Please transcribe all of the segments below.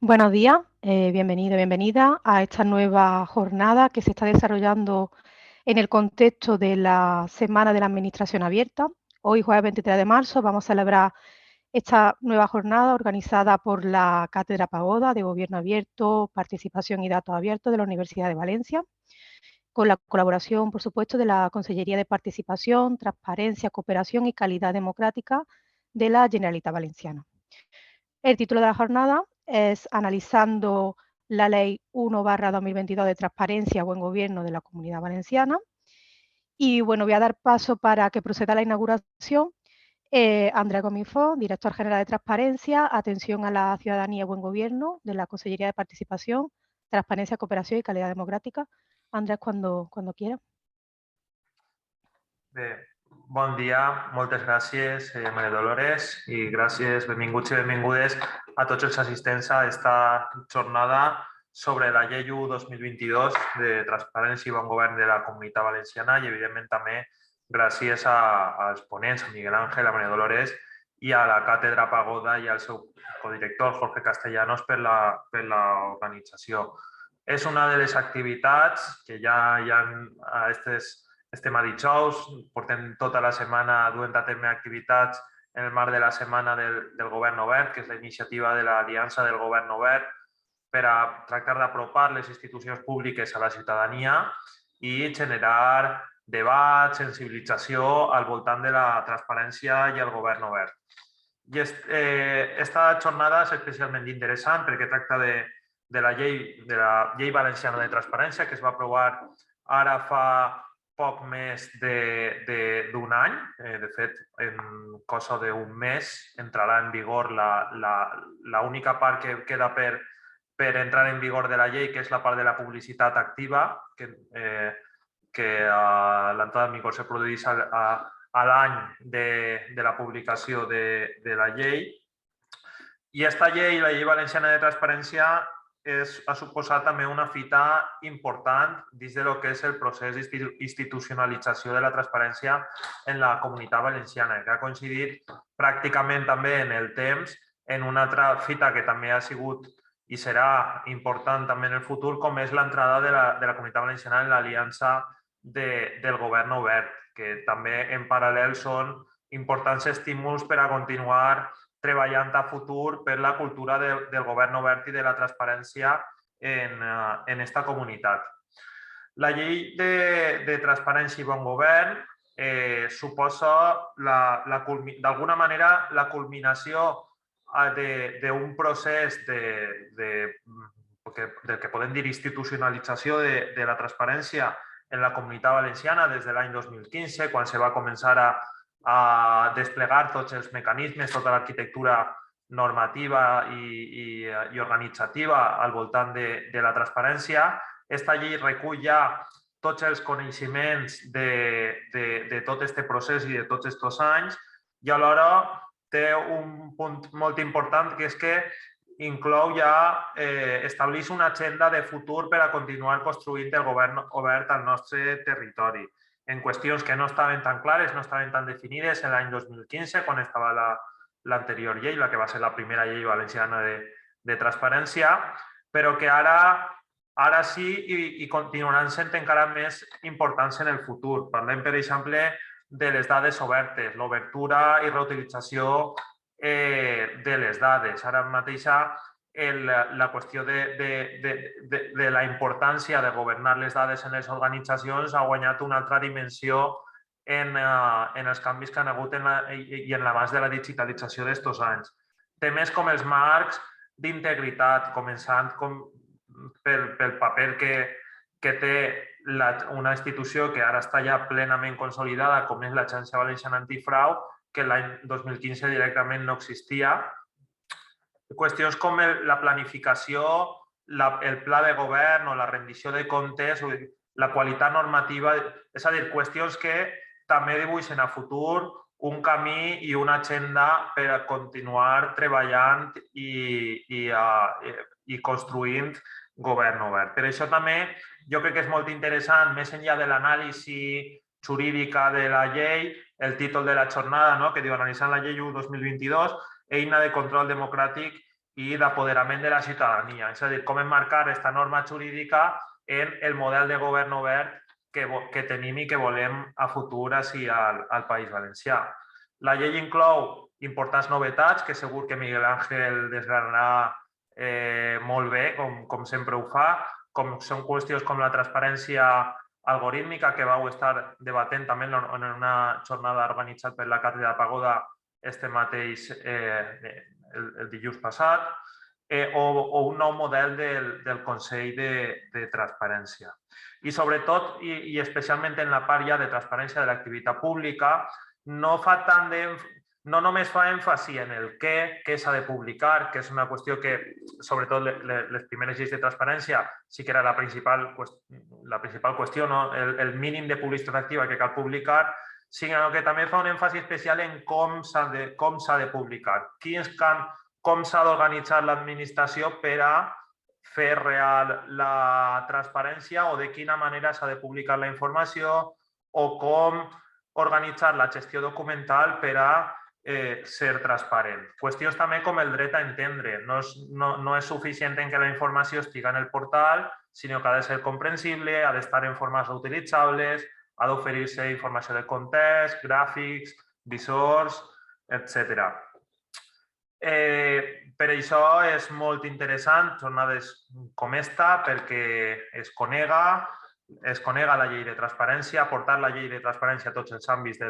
Buenos días, bienvenido, bienvenida a esta nueva jornada que se está desarrollando en el contexto de la Semana de la Administración Abierta. Hoy, jueves 23 de marzo, vamos a celebrar esta nueva jornada organizada por la Cátedra Pagoda de Gobierno Abierto, Participación y Datos Abiertos de la Universidad de Valencia, con la colaboración, por supuesto, de la Consellería de Participación, Transparencia, Cooperación y Calidad Democrática de la Generalitat Valenciana. El título de la jornada es Analizando la Ley 1/2022 de Transparencia y Buen Gobierno de la Comunidad Valenciana. Y bueno, voy a dar paso para que proceda la inauguración. Andrea Comifó, Director General de Transparencia, Atención a la Ciudadanía y Buen Gobierno de la Consellería de Participación, Transparencia, Cooperación y Calidad Democrática. Andrés, cuando quiera. Bé, bon dia, moltes gràcies, Maria Dolores, i gràcies, benvinguts i benvingudes a tots els assistents a aquesta jornada sobre la Llei 1 2022 de Transparència i Bon Govern de la Comunitat Valenciana i, evidentment, també gràcies als ponents, a Miguel Ángel, a Maria Dolores i a la Càtedra Pagoda i al seu codirector, Jorge Castellanos, per l'organització. És una de les activitats que ja hi ha a estem a dijous, portem tota la setmana duent a terme activitats en el marc de la Setmana del Govern Obert, que és la iniciativa de l'Aliança del Govern Obert per a tractar d'apropar les institucions públiques a la ciutadania i generar debat, sensibilització al voltant de la transparència i el govern obert. I esta jornada és especialment interessant perquè tracta de la llei valenciana de transparència que es va aprovar ara fa poc més d'un any. De fet, en cosa d'un mes entrarà en vigor l'única part que queda per entrar en vigor de la llei, que és la part de la publicitat activa, que l'entrada en vigor se produeix a l'any de la publicació de la llei. I aquesta llei, la Llei Valenciana de Transparència, ha suposat també una fita important dins del que és el procés d'institucionalització de la transparència en la Comunitat Valenciana, que ha coincidit pràcticament també en el temps en una altra fita que també ha sigut i serà important també en el futur, com és l'entrada de la Comunitat Valenciana en l'aliança del govern obert, que també en paral·lel són importants estímuls per a continuar treballant a futur per la cultura del govern obert i de la transparència en aquesta comunitat. La llei de transparència i bon govern suposa d'alguna manera la culminació d'un procés del que podem dir institucionalització de la transparència en la Comunitat Valenciana des de l'any 2015, quan se va començar a desplegar tots els mecanismes, tota l'arquitectura normativa i organitzativa al voltant de la transparència. Aquesta llei recull ja tots els coneixements de tot aquest procés i de tots aquests anys i alhora té un punt molt important, que és que inclou ja estableix una agenda de futur per a continuar construint el govern obert al nostre territori en qüestions que no estaven tan clares, no estaven tan definides en l'any 2015, quan estava l'anterior llei, la que va ser la primera llei valenciana de transparència, però que ara sí i continuaran sent encara més importants en el futur. Parlem, per exemple, de les dades obertes, l'obertura i reutilització de les dades. Ara mateix la qüestió de la importància de governar les dades en les organitzacions ha guanyat una altra dimensió en els canvis que han hagut i en l'abast de la digitalització d'estos anys. Temes com els marcs d'integritat, començant pel paper que té una institució que ara està ja plenament consolidada, com és l'Agència Valenciana Antifrau, que l'any 2015 directament no existia. Qüestions com la planificació, el pla de govern o la rendició de comptes, la qualitat normativa, és a dir, qüestions que també dibuixen a futur un camí i una agenda per a continuar treballant i construint govern obert. Per això també jo crec que és molt interessant, més enllà de l'anàlisi jurídica de la llei, el títol de la jornada, no? Que diu analitzant la llei 1 2022, eina de control democràtic i d'apoderament de la ciutadania. És a dir, com emmarcar aquesta norma jurídica en el model de govern obert que tenim i que volem a futur així al País Valencià. La llei inclou importants novetats que segur que Miguel Ángel desgranarà molt bé, com sempre ho fa, com són qüestions com la transparència algorítmica que vau estar debatent també en una jornada organitzada per la Càtedra Pagoda este mateix el dilluns passat, o un nou model del Consell de Transparència. I sobretot, i especialment en la part ja de transparència de l'activitat pública, no només fa èmfasi en el què s'ha de publicar, que és una qüestió que, sobretot les primeres lleis de transparència, sí que era la principal qüestió, no? El mínim de publicitat activa que cal publicar, sinó que també fa un èmfasi especial en com s'ha de publicar, com s'ha d'organitzar l'administració per a fer real la transparència o de quina manera s'ha de publicar la informació o com organitzar la gestió documental per a ser transparent. Qüestions també com el dret a entendre. No és suficient en que la informació estigui en el portal, sinó que ha de ser comprensible, ha d'estar en formes utilitzables, ha d'oferir-se informació de context, gràfics, visors, etc. Per això és molt interessant jornades com esta, perquè es conega la llei de transparència, portar la llei de transparència a tots els àmbits de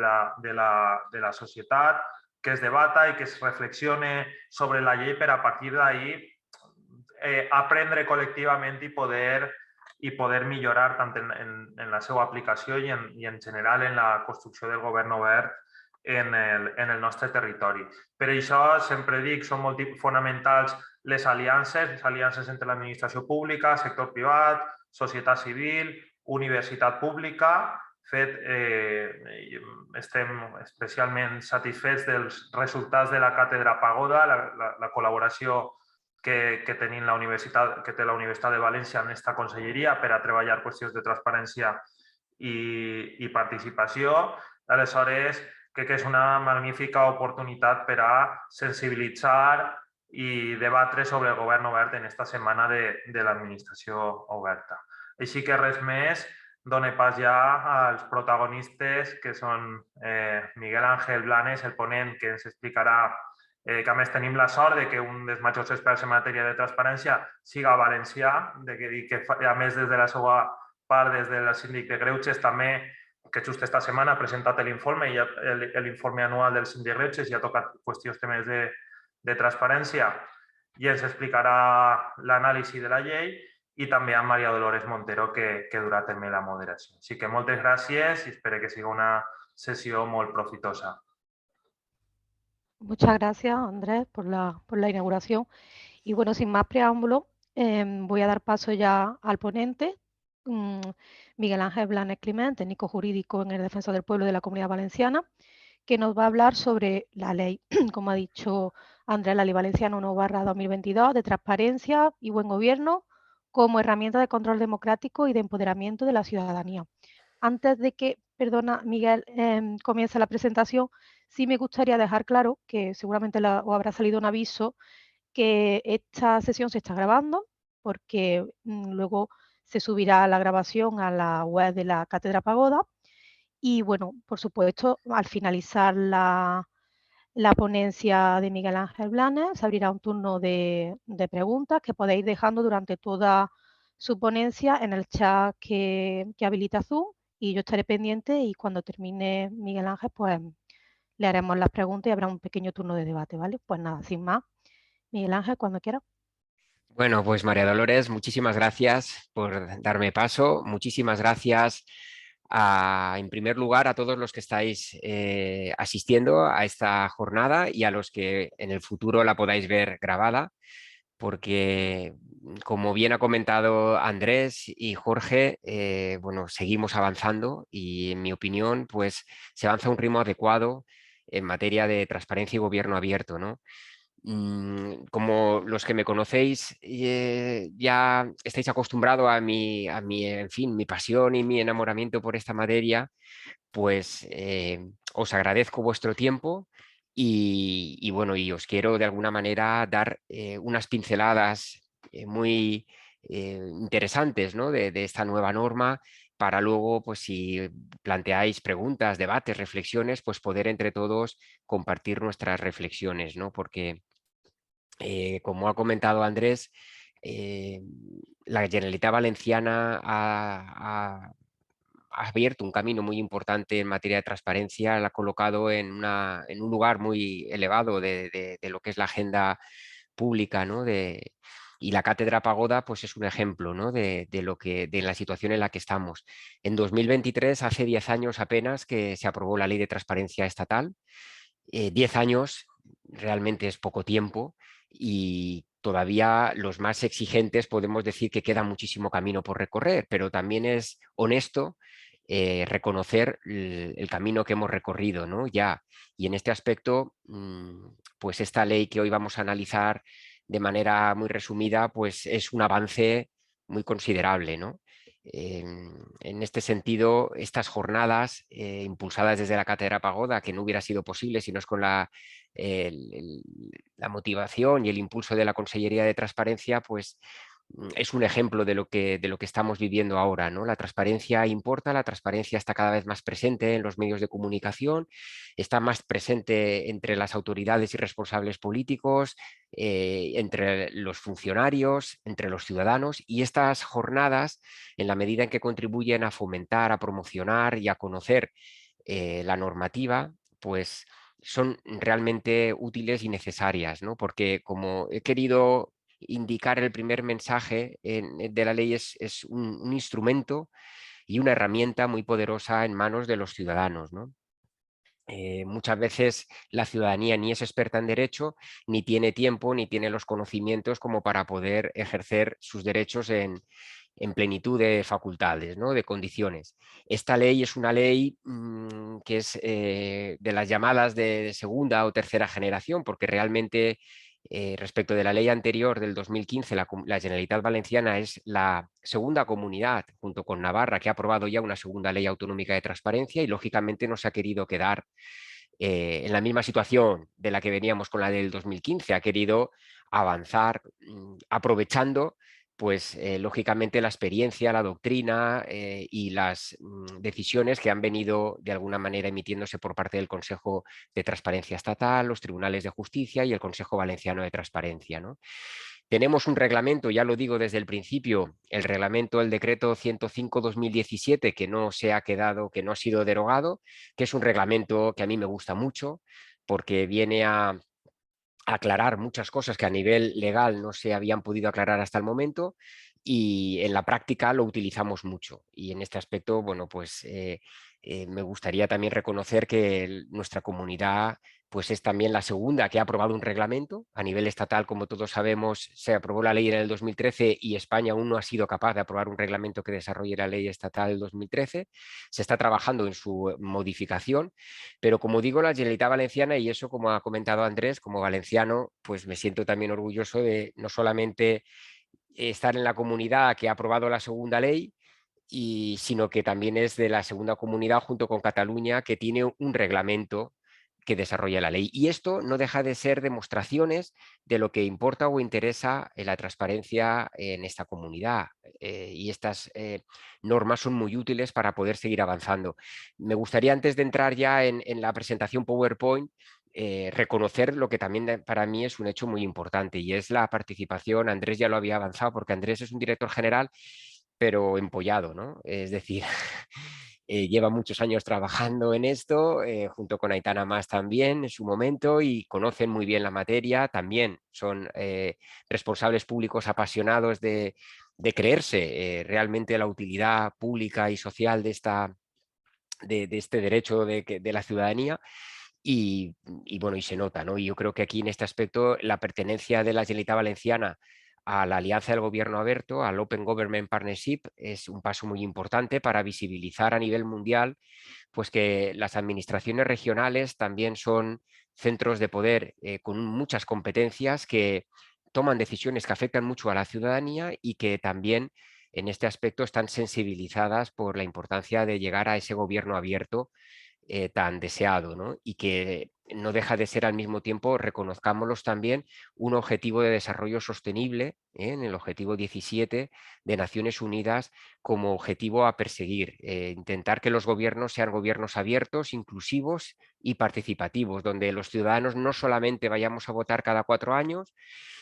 la societat, que es debata i que es reflexione sobre la llei per a partir d'ahí aprendre col·lectivament i poder millorar tant en la seva aplicació i en general en la construcció del govern obert en el nostre territori. Per això, sempre dic, són molt fonamentals les aliances entre l'administració pública, sector privat, societat civil, universitat pública. Estem especialment satisfets dels resultats de la Càtedra Pagoda, la col·laboració que té la Universitat de València en aquesta conselleria per a treballar qüestions de transparència i participació. Aleshores, crec que és una magnífica oportunitat per a sensibilitzar i debatre sobre el govern obert en aquesta setmana de l'administració oberta. Així que res més, dono pas ja als protagonistes, que són Miguel Ángel Blanes, el ponent, que ens explicarà que a més tenim la sort que un dels majors experts en matèria de transparència siga valencià i que a més des de la seva part, des del síndic de Greuges, també que just esta setmana ha presentat l'informe anual del síndic de Greuges i ha tocat qüestions temes de transparència i ens explicarà l'anàlisi de la llei, i també a María Dolores Montero, que durà també la moderació. Així que moltes gràcies i espero que sigui una sessió molt profitosa. Muchas gracias, Andrés, por la inauguración. Y bueno, sin más preámbulo, voy a dar paso ya al ponente, Miguel Ángel Blanes Climent, técnico jurídico en el Defensor del Pueblo de la Comunidad Valenciana, que nos va a hablar sobre la ley, como ha dicho Andrés, la Ley Valenciana 1/2022 de transparencia y buen gobierno como herramienta de control democrático y de empoderamiento de la ciudadanía. Antes de que, Miguel, comience la presentación, sí me gustaría dejar claro que seguramente os habrá salido un aviso que esta sesión se está grabando porque luego se subirá la grabación a la web de la Cátedra Pagoda y, bueno, por supuesto, al finalizar la ponencia de Miguel Ángel Blanes se abrirá un turno de preguntas que podéis ir dejando durante toda su ponencia en el chat que habilita Zoom y yo estaré pendiente y cuando termine Miguel Ángel pues le haremos las preguntas y habrá un pequeño turno de debate, ¿vale? Pues nada, sin más. Miguel Ángel, cuando quiera. Bueno, pues María Dolores, muchísimas gracias por darme paso. Muchísimas gracias en primer lugar a todos los que estáis asistiendo a esta jornada y a los que en el futuro la podáis ver grabada, porque como bien ha comentado Andrés y Jorge, bueno, seguimos avanzando y en mi opinión pues se avanza a un ritmo adecuado en materia de transparencia y gobierno abierto, ¿no? Como los que me conocéis ya estáis acostumbrados en fin, mi pasión y mi enamoramiento por esta materia, pues os agradezco vuestro tiempo y bueno, y os quiero de alguna manera dar unas pinceladas muy interesantes, ¿no? de esta nueva norma para luego, pues si planteáis preguntas, debates, reflexiones, pues poder entre todos compartir nuestras reflexiones, ¿no? Porque como ha comentado Andrés, eh, la Generalitat Valenciana ha abierto un camino muy importante en materia de transparencia, la ha colocado en un lugar muy elevado de lo que es la agenda pública, ¿no? Y la Cátedra Pagoda pues es un ejemplo, ¿no? de la situación en la que estamos. En 2023, hace 10 años apenas que se aprobó la Ley de Transparencia Estatal. 10 años realmente es poco tiempo y todavía los más exigentes podemos decir que queda muchísimo camino por recorrer, pero también es honesto reconocer el camino que hemos recorrido, ¿no? Ya. Y en este aspecto, pues esta ley que hoy vamos a analizar de manera muy resumida, pues es un avance muy considerable, ¿no? En este sentido, estas jornadas impulsadas desde la Cátedra Pagoda, que no hubiera sido posible si no es con la motivación y el impulso de la Consellería de Transparencia, pues es un ejemplo de lo que estamos viviendo ahora, ¿no? La transparencia importa, la transparencia está cada vez más presente en los medios de comunicación, está más presente entre las autoridades y responsables políticos, entre los funcionarios, entre los ciudadanos, y estas jornadas, en la medida en que contribuyen a fomentar, a promocionar y a conocer la normativa, pues son realmente útiles y necesarias, ¿no? Porque como he querido indicar, el primer mensaje de la ley es un instrumento y una herramienta muy poderosa en manos de los ciudadanos, ¿no? Muchas veces la ciudadanía ni es experta en derecho, ni tiene tiempo, ni tiene los conocimientos como para poder ejercer sus derechos en plenitud de facultades, ¿no? De condiciones. Esta ley es una ley que es de las llamadas de segunda o tercera generación, porque realmente respecto de la ley anterior del 2015, la Generalitat Valenciana es la segunda comunidad, junto con Navarra, que ha aprobado ya una segunda ley autonómica de transparencia y lógicamente no se ha querido quedar en la misma situación de la que veníamos con la del 2015, ha querido avanzar aprovechando pues lógicamente la experiencia, la doctrina y las decisiones que han venido de alguna manera emitiéndose por parte del Consejo de Transparencia Estatal, los Tribunales de Justicia y el Consejo Valenciano de Transparencia, ¿no? Tenemos un reglamento, ya lo digo desde el principio, el reglamento, el decreto 105/2017, que no se ha quedado, que no ha sido derogado, que es un reglamento que a mí me gusta mucho porque viene a aclarar muchas cosas que a nivel legal no se habían podido aclarar hasta el momento y en la práctica lo utilizamos mucho. Y en este aspecto, bueno, pues me gustaría también reconocer que nuestra comunidad pues es también la segunda que ha aprobado un reglamento. A nivel estatal, como todos sabemos, se aprobó la ley en el 2013 y España aún no ha sido capaz de aprobar un reglamento que desarrolle la ley estatal del 2013. Se está trabajando en su modificación, pero como digo, la Generalitat Valenciana, y eso como ha comentado Andrés, como valenciano, pues me siento también orgulloso de no solamente estar en la comunidad que ha aprobado la segunda ley, sino que también es de la segunda comunidad junto con Cataluña que tiene un reglamento que desarrolla la ley. Y esto no deja de ser demostraciones de lo que importa o interesa en la transparencia en esta comunidad. Y estas normas son muy útiles para poder seguir avanzando. Me gustaría, antes de entrar ya en la presentación PowerPoint, reconocer lo que también para mí es un hecho muy importante y es la participación. Andrés ya lo había avanzado porque Andrés es un director general pero empollado, ¿no? Es decir, lleva muchos años trabajando en esto, junto con Aitana Mas también en su momento y conocen muy bien la materia, también son responsables públicos apasionados de creerse realmente la utilidad pública y social de este derecho de la ciudadanía. Y bueno, y se nota, ¿no? Y yo creo que aquí en este aspecto la pertenencia de la Generalitat Valenciana a la Alianza del Gobierno Abierto, al Open Government Partnership, es un paso muy importante para visibilizar a nivel mundial pues que las administraciones regionales también son centros de poder con muchas competencias que toman decisiones que afectan mucho a la ciudadanía y que también en este aspecto están sensibilizadas por la importancia de llegar a ese gobierno abierto tan deseado, ¿no? Y que no deja de ser al mismo tiempo, reconozcámoslos también, un objetivo de desarrollo sostenible, en el objetivo 17 de Naciones Unidas como objetivo a perseguir, intentar que los gobiernos sean gobiernos abiertos, inclusivos y participativos, donde los ciudadanos no solamente vayamos a votar cada 4 años,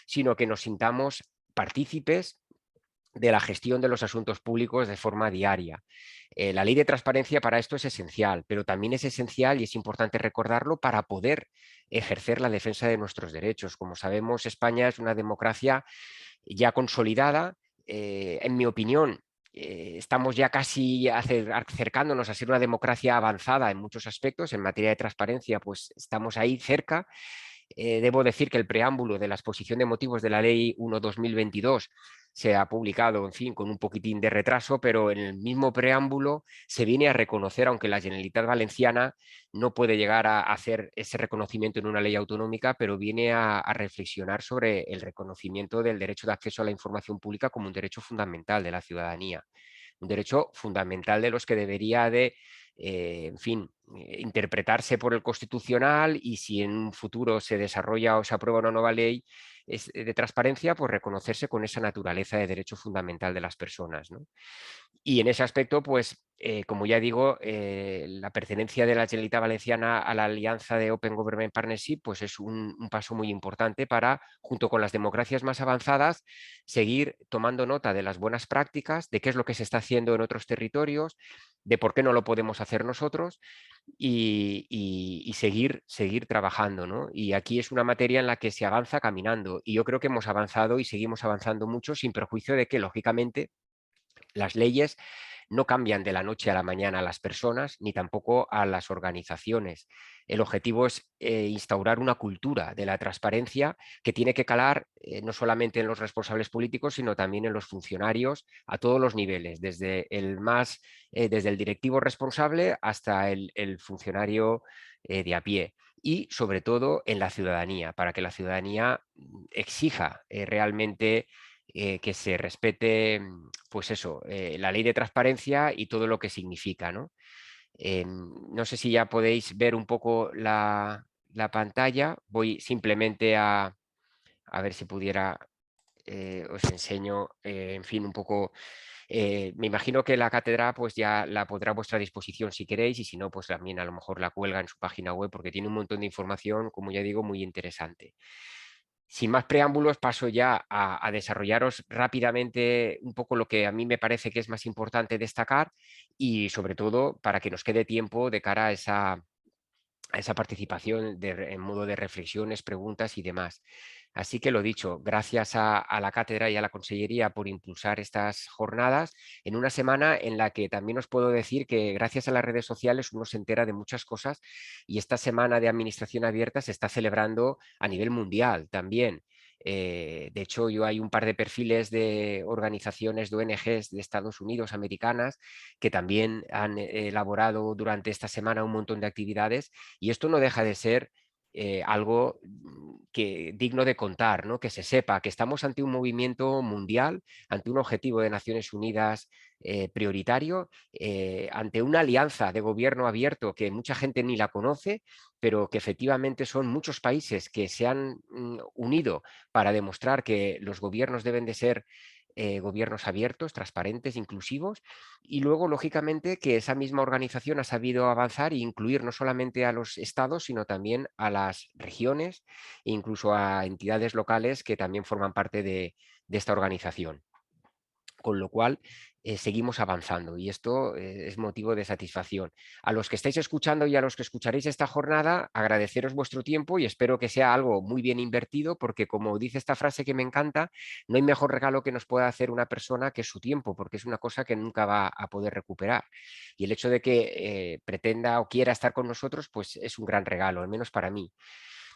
sino que nos sintamos partícipes de la gestión de los asuntos públicos de forma diaria. La ley de transparencia para esto es esencial, pero también es esencial y es importante recordarlo para poder ejercer la defensa de nuestros derechos. Como sabemos, España es una democracia ya consolidada. En mi opinión, estamos ya casi acercándonos a ser una democracia avanzada en muchos aspectos. En materia de transparencia, pues estamos ahí cerca. Debo decir que el preámbulo de la exposición de motivos de la Ley 1/2022 se ha publicado, en fin, con un poquitín de retraso, pero en el mismo preámbulo se viene a reconocer, aunque la Generalitat Valenciana no puede llegar a hacer ese reconocimiento en una ley autonómica, pero viene a reflexionar sobre el reconocimiento del derecho de acceso a la información pública como un derecho fundamental de la ciudadanía, un derecho fundamental de los que debería de en fin, interpretarse por el Constitucional, y si en un futuro se desarrolla o se aprueba una nueva ley de transparencia, pues reconocerse con esa naturaleza de derecho fundamental de las personas, ¿no? Y en ese aspecto, pues, como ya digo, la pertenencia de la Generalitat Valenciana a la Alianza de Open Government Partnership, pues es un paso muy importante para, junto con las democracias más avanzadas, seguir tomando nota de las buenas prácticas, de qué es lo que se está haciendo en otros territorios, de por qué no lo podemos hacer nosotros y seguir trabajando, ¿no? Y aquí es una materia en la que se avanza caminando, y yo creo que hemos avanzado y seguimos avanzando mucho, sin perjuicio de que, lógicamente, las leyes no cambian de la noche a la mañana a las personas ni tampoco a las organizaciones. El objetivo es instaurar una cultura de la transparencia que tiene que calar no solamente en los responsables políticos, sino también en los funcionarios a todos los niveles, desde el directivo responsable hasta el funcionario de a pie. Y sobre todo en la ciudadanía, para que la ciudadanía exija realmente que se respete, pues eso, la ley de transparencia y todo lo que significa, ¿no? No sé si ya podéis ver un poco la pantalla. Voy simplemente a ver si pudiera, os enseño, en fin, un poco. Me imagino que la cátedra pues ya la pondrá a vuestra disposición si queréis, y si no, pues también a lo mejor la cuelga en su página web, porque tiene un montón de información, como ya digo, muy interesante. Sin más preámbulos, paso ya a desarrollaros rápidamente un poco lo que a mí me parece que es más importante destacar, y sobre todo para que nos quede tiempo de cara a esa participación en modo de reflexiones, preguntas y demás. Así que lo dicho, gracias a la cátedra y a la Consellería por impulsar estas jornadas en una semana en la que también os puedo decir que gracias a las redes sociales uno se entera de muchas cosas, y esta semana de Administración Abierta se está celebrando a nivel mundial también. De hecho, hay un par de perfiles de organizaciones de ONGs de Estados Unidos, americanas, que también han elaborado durante esta semana un montón de actividades, y esto no deja de ser algo digno de contar, ¿no? Que se sepa que estamos ante un movimiento mundial, ante un objetivo de Naciones Unidas prioritario, ante una alianza de gobierno abierto que mucha gente ni la conoce, pero que efectivamente son muchos países que se han unido para demostrar que los gobiernos deben de ser gobiernos abiertos, transparentes, inclusivos, y luego, lógicamente, que esa misma organización ha sabido avanzar e incluir no solamente a los estados, sino también a las regiones e incluso a entidades locales que también forman parte de esta organización. Con lo cual, seguimos avanzando, y esto es motivo de satisfacción. A los que estáis escuchando y a los que escucharéis esta jornada, agradeceros vuestro tiempo, y espero que sea algo muy bien invertido, porque, como dice esta frase que me encanta, no hay mejor regalo que nos pueda hacer una persona que su tiempo, porque es una cosa que nunca va a poder recuperar. Y el hecho de que pretenda o quiera estar con nosotros, pues es un gran regalo, al menos para mí.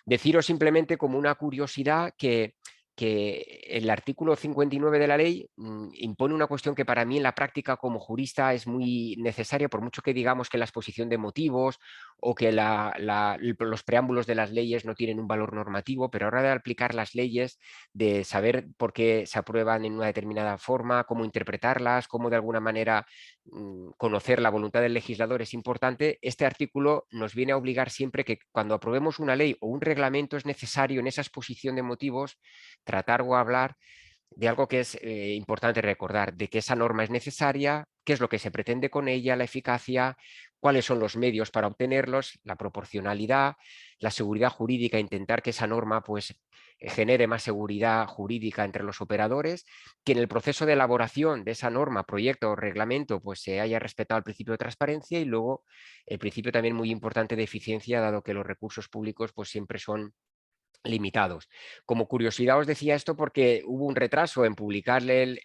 Deciros simplemente, como una curiosidad, que que el artículo 59 de la ley impone una cuestión que para mí en la práctica como jurista es muy necesaria, por mucho que digamos que la exposición de motivos o que los preámbulos de las leyes no tienen un valor normativo, pero a la hora de aplicar las leyes, de saber por qué se aprueban en una determinada forma, cómo interpretarlas, cómo de alguna manera conocer la voluntad del legislador es importante. Este artículo nos viene a obligar siempre que cuando aprobemos una ley o un reglamento es necesario en esa exposición de motivos tratar o hablar de algo que es importante recordar, de que esa norma es necesaria, qué es lo que se pretende con ella, la eficacia, cuáles son los medios para obtenerlos, la proporcionalidad, la seguridad jurídica, intentar que esa norma pues genere más seguridad jurídica entre los operadores, que en el proceso de elaboración de esa norma, proyecto o reglamento pues se haya respetado el principio de transparencia y luego el principio también muy importante de eficiencia, dado que los recursos públicos pues siempre son limitados. Como curiosidad os decía esto porque hubo un retraso en publicarle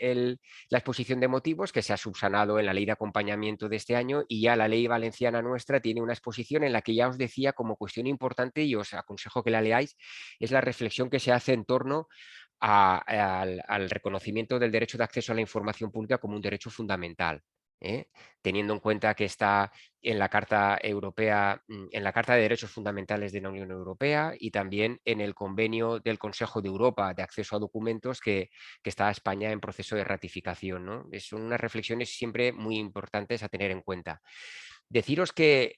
la exposición de motivos que se ha subsanado en la ley de acompañamiento de este año y ya la ley valenciana nuestra tiene una exposición en la que ya os decía como cuestión importante y os aconsejo que la leáis, es la reflexión que se hace en torno al reconocimiento del derecho de acceso a la información pública como un derecho fundamental. Teniendo en cuenta que está en la Carta Europea, en la Carta de Derechos Fundamentales de la Unión Europea y también en el Convenio del Consejo de Europa de acceso a documentos que está España en proceso de ratificación, ¿no? Son unas reflexiones siempre muy importantes a tener en cuenta. Deciros que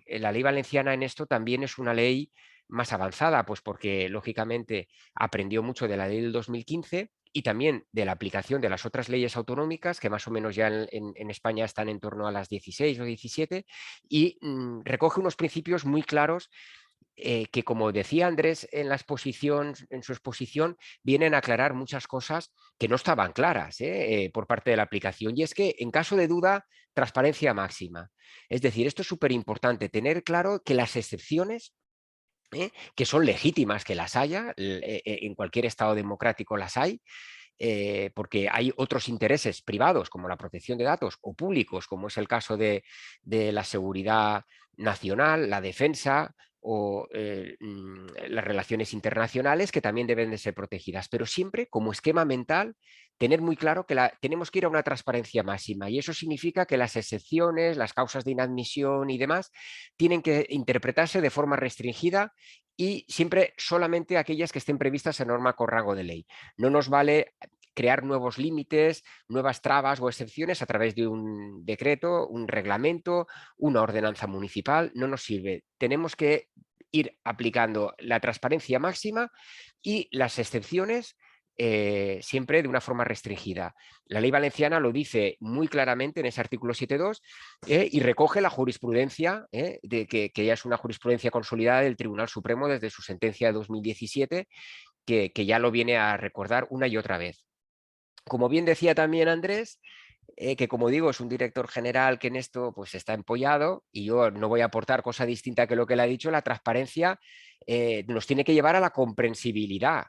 la ley valenciana en esto también es una ley más avanzada, pues porque lógicamente aprendió mucho de la ley del 2015 y también de la aplicación de las otras leyes autonómicas, que más o menos ya en España están en torno a las 16 o 17, y recoge unos principios muy claros que, como decía Andrés en la exposición, en su exposición, vienen a aclarar muchas cosas que no estaban claras por parte de la aplicación. Y es que, en caso de duda, transparencia máxima. Es decir, esto es súper importante, tener claro que las excepciones que son legítimas que las haya, en cualquier Estado democrático las hay, porque hay otros intereses privados como la protección de datos o públicos, como es el caso de la seguridad nacional, la defensa o las relaciones internacionales que también deben de ser protegidas, pero siempre como esquema mental tener muy claro que tenemos que ir a una transparencia máxima y eso significa que las excepciones, las causas de inadmisión y demás tienen que interpretarse de forma restringida y siempre solamente aquellas que estén previstas en norma con rango de ley. No nos vale crear nuevos límites, nuevas trabas o excepciones a través de un decreto, un reglamento, una ordenanza municipal. No nos sirve. Tenemos que ir aplicando la transparencia máxima y las excepciones siempre de una forma restringida. La ley valenciana lo dice muy claramente en ese artículo 7.2 y recoge la jurisprudencia, de que ya es una jurisprudencia consolidada del Tribunal Supremo desde su sentencia de 2017, que ya lo viene a recordar una y otra vez. Como bien decía también Andrés, que como digo es un director general que en esto pues está empollado y yo no voy a aportar cosa distinta que lo que le ha dicho, la transparencia nos tiene que llevar a la comprensibilidad.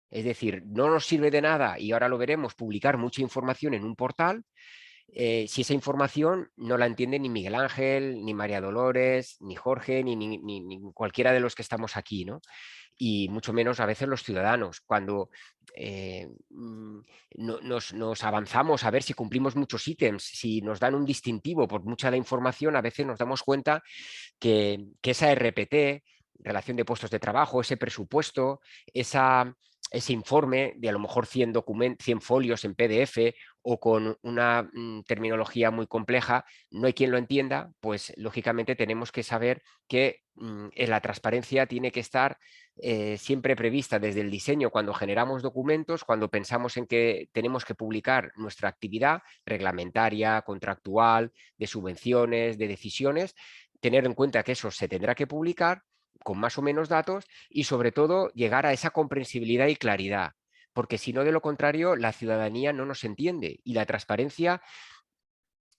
Es decir, no nos sirve de nada, y ahora lo veremos, publicar mucha información en un portal si esa información no la entiende ni Miguel Ángel, ni María Dolores, ni Jorge, ni cualquiera de los que estamos aquí, ¿no? Y mucho menos a veces los ciudadanos. Cuando nos avanzamos a ver si cumplimos muchos ítems, si nos dan un distintivo por mucha la información, a veces nos damos cuenta que esa RPT, relación de puestos de trabajo, ese presupuesto, ese informe de a lo mejor 100 folios en PDF o con una terminología muy compleja, no hay quien lo entienda, pues lógicamente tenemos que saber que la transparencia tiene que estar siempre prevista desde el diseño, cuando generamos documentos, cuando pensamos en que tenemos que publicar nuestra actividad reglamentaria, contractual, de subvenciones, de decisiones, tener en cuenta que eso se tendrá que publicar con más o menos datos y sobre todo llegar a esa comprensibilidad y claridad, porque si no, de lo contrario, la ciudadanía no nos entiende y la transparencia,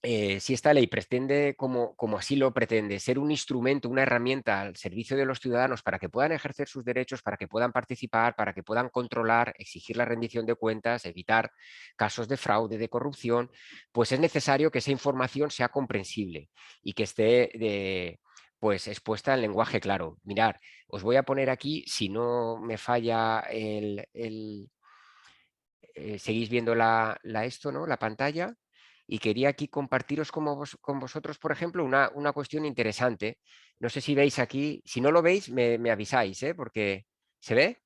si esta ley pretende, como así lo pretende, ser un instrumento, una herramienta al servicio de los ciudadanos para que puedan ejercer sus derechos, para que puedan participar, para que puedan controlar, exigir la rendición de cuentas, evitar casos de fraude, de corrupción, pues es necesario que esa información sea comprensible y que esté pues expuesta en lenguaje claro. Mirad, os voy a poner aquí, si no me falla seguís viendo esto, ¿no? La pantalla. Y quería aquí compartiros con vosotros, por ejemplo, una cuestión interesante. No sé si veis aquí, si no lo veis, me avisáis, ¿eh? Porque ¿se ve?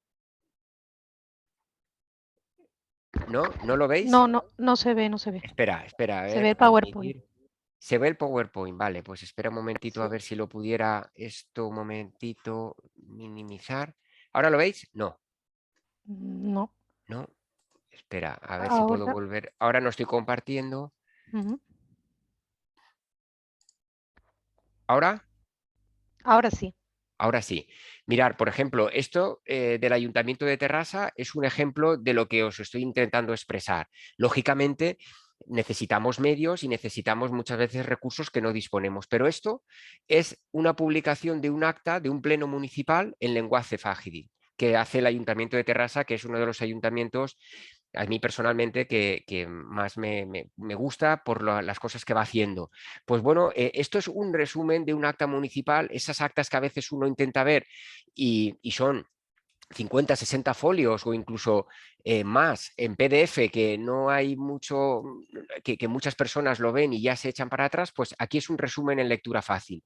¿No? ¿No lo veis? No, no, no se ve, no se ve. Espera, a Se ve ver, el PowerPoint. admitir. Se ve el PowerPoint, vale, pues espera un momentito a Sí. ver si lo pudiera esto un momentito minimizar. ¿Ahora lo veis? No, No. no. Espera, a ver si puedo Ahora, volver. Ahora no estoy compartiendo. ujú. ¿Ahora? Ahora sí. Ahora sí. Mirar, por ejemplo, esto del Ayuntamiento de Terrassa es un ejemplo de lo que os estoy intentando expresar. Lógicamente, necesitamos medios y necesitamos muchas veces recursos que no disponemos, pero esto es una publicación de un acta de un pleno municipal en lenguaje fágil que hace el Ayuntamiento de Terrassa, que es uno de los ayuntamientos a mí personalmente que más me gusta por las cosas que va haciendo. Pues bueno, esto es un resumen de un acta municipal, esas actas que a veces uno intenta ver y son 50, 60 folios o incluso más en PDF, que no hay mucho, que muchas personas lo ven y ya se echan para atrás, pues aquí es un resumen en lectura fácil.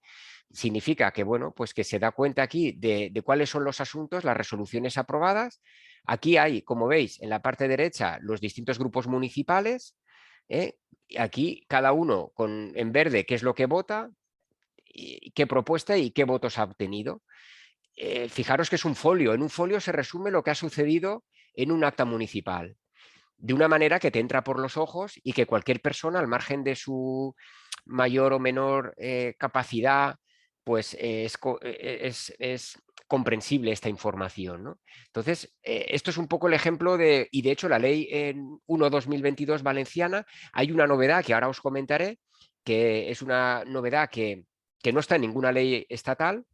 Significa que, bueno, pues que se da cuenta aquí de cuáles son los asuntos, las resoluciones aprobadas. Aquí hay, como veis, en la parte derecha los distintos grupos municipales. ¿eh? Aquí cada uno en verde qué es lo que vota, qué propuesta y qué votos ha obtenido. Fijaros que es un folio. En un folio se resume lo que ha sucedido en un acta municipal, de una manera que te entra por los ojos y que cualquier persona, al margen de su mayor o menor capacidad, pues es comprensible esta información, ¿no? Entonces, esto es un poco el ejemplo y de hecho la ley en 1/2022 valenciana, hay una novedad que ahora os comentaré, que es una novedad que no está en ninguna ley estatal,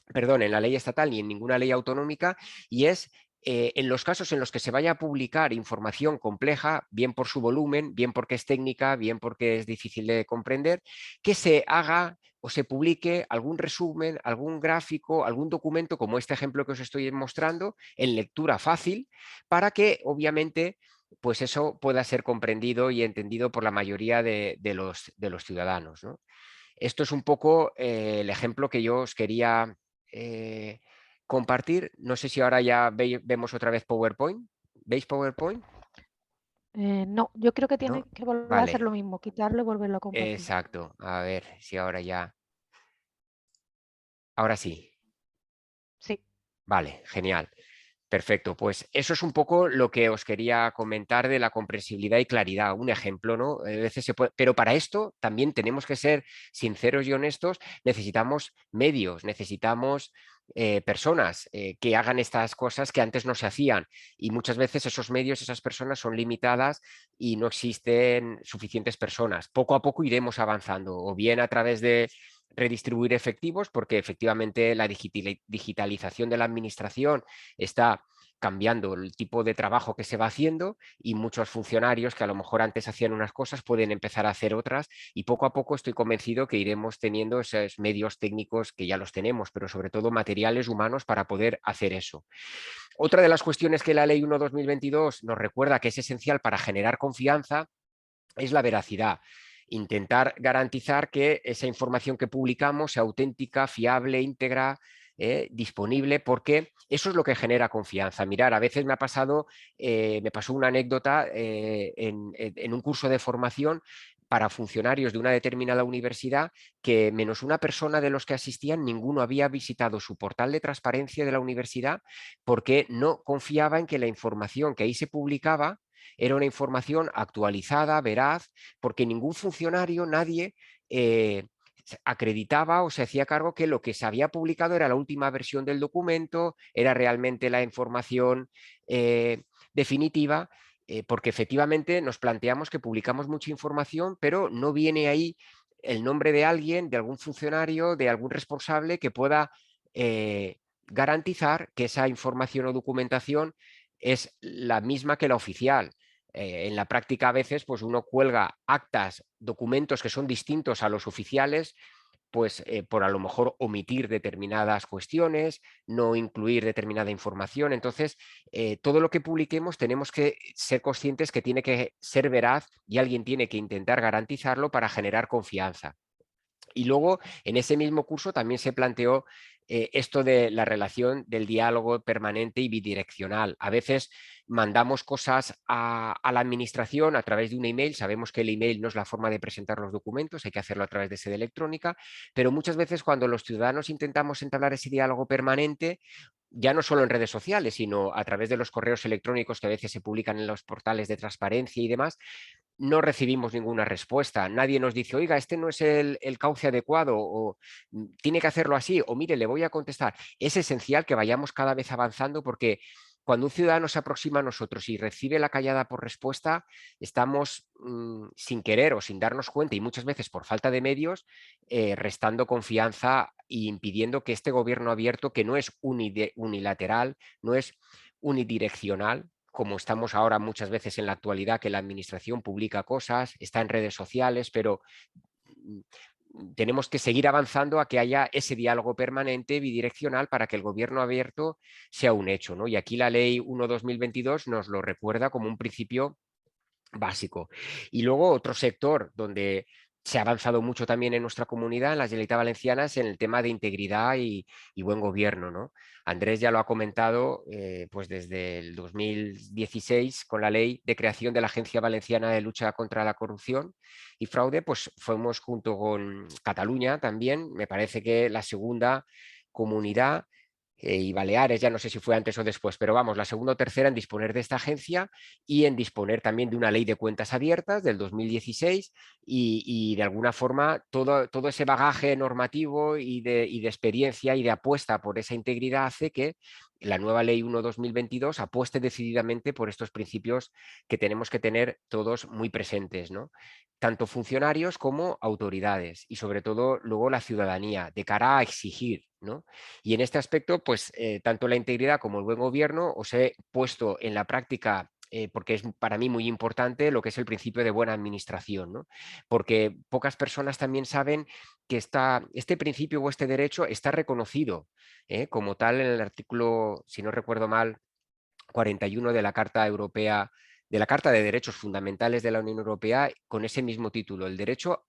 perdón, en la ley estatal ni en ninguna ley autonómica, y es en los casos en los que se vaya a publicar información compleja, bien por su volumen, bien porque es técnica, bien porque es difícil de comprender, que se haga o se publique algún resumen, algún gráfico, algún documento como este ejemplo que os estoy mostrando, en lectura fácil, para que obviamente pues eso pueda ser comprendido y entendido por la mayoría de los ciudadanos, ¿no? Esto es un poco el ejemplo que yo os quería eh, compartir. No sé si ahora ya vemos otra vez PowerPoint. ¿Veis PowerPoint? No, yo creo que tiene ¿No? que volver a hacer Vale, lo mismo, quitarlo y volverlo a compartir. exacto. A ver si ahora ya. Ahora sí. Sí. Vale, genial. Perfecto, pues eso es un poco lo que os quería comentar de la comprensibilidad y claridad, un ejemplo, ¿no? A veces se puede, pero para esto también tenemos que ser sinceros y honestos, necesitamos medios, necesitamos personas que hagan estas cosas que antes no se hacían y muchas veces esos medios, esas personas son limitadas y no existen suficientes personas. Poco a poco iremos avanzando, o bien a través de redistribuir efectivos, porque efectivamente la digitalización de la administración está cambiando el tipo de trabajo que se va haciendo y muchos funcionarios que a lo mejor antes hacían unas cosas pueden empezar a hacer otras y poco a poco estoy convencido que iremos teniendo esos medios técnicos que ya los tenemos, pero sobre todo materiales humanos para poder hacer eso. Otra de las cuestiones que la Ley 1/2022 nos recuerda que es esencial para generar confianza es la veracidad. Intentar garantizar que esa información que publicamos sea auténtica, fiable, íntegra, disponible, porque eso es lo que genera confianza. Mirar, a veces me pasó una anécdota en un curso de formación para funcionarios de una determinada universidad que menos una persona de los que asistían, ninguno había visitado su portal de transparencia de la universidad porque no confiaba en que la información que ahí se publicaba era una información actualizada, veraz, porque ningún funcionario, nadie acreditaba o se hacía cargo que lo que se había publicado era la última versión del documento, era realmente la información definitiva, porque efectivamente nos planteamos que publicamos mucha información, pero no viene ahí el nombre de alguien, de algún funcionario, de algún responsable que pueda garantizar que esa información o documentación es la misma que la oficial. En la práctica a veces pues uno cuelga actas, documentos que son distintos a los oficiales pues por a lo mejor omitir determinadas cuestiones, no incluir determinada información. Entonces, todo lo que publiquemos tenemos que ser conscientes que tiene que ser veraz y alguien tiene que intentar garantizarlo para generar confianza. Y luego, en ese mismo curso también se planteó esto de la relación del diálogo permanente y bidireccional. A veces mandamos cosas a la administración a través de un email. Sabemos que el email no es la forma de presentar los documentos, hay que hacerlo a través de sede electrónica, pero muchas veces cuando los ciudadanos intentamos entablar ese diálogo permanente, ya no solo en redes sociales, sino a través de los correos electrónicos que a veces se publican en los portales de transparencia y demás, no recibimos ninguna respuesta. Nadie nos dice, oiga, este no es el cauce adecuado, o tiene que hacerlo así, o mire, le voy a contestar. Es esencial que vayamos cada vez avanzando, porque cuando un ciudadano se aproxima a nosotros y recibe la callada por respuesta, estamos sin querer o sin darnos cuenta, y muchas veces por falta de medios, restando confianza e impidiendo que este gobierno abierto, que no es unilateral, no es unidireccional, como estamos ahora muchas veces en la actualidad, que la administración publica cosas, está en redes sociales, pero tenemos que seguir avanzando a que haya ese diálogo permanente, bidireccional, para que el gobierno abierto sea un hecho, ¿no? Y aquí la ley 1/2022 nos lo recuerda como un principio básico. Y luego otro sector donde se ha avanzado mucho también en nuestra comunidad, en la Generalitat Valenciana, es en el tema de integridad y buen gobierno, ¿no? Andrés ya lo ha comentado, pues desde el 2016, con la ley de creación de la Agencia Valenciana de Lucha contra la Corrupción y Fraude, pues fuimos junto con Cataluña también, me parece que la segunda comunidad, y Baleares, ya no sé si fue antes o después, pero vamos, la segunda o tercera en disponer de esta agencia y en disponer también de una ley de cuentas abiertas del 2016, y de alguna forma todo ese bagaje normativo y de experiencia y de apuesta por esa integridad hace que la nueva ley 1/2022 apueste decididamente por estos principios que tenemos que tener todos muy presentes, ¿no? Tanto funcionarios como autoridades, y sobre todo luego la ciudadanía, de cara a exigir, ¿no? Y en este aspecto, pues tanto la integridad como el buen gobierno os he puesto en la práctica, porque es para mí muy importante lo que es el principio de buena administración, ¿no? Porque pocas personas también saben que este principio o este derecho está reconocido como tal en el artículo, si no recuerdo mal, 41 de la Carta Europea, de la Carta de Derechos Fundamentales de la Unión Europea, con ese mismo título, el derecho.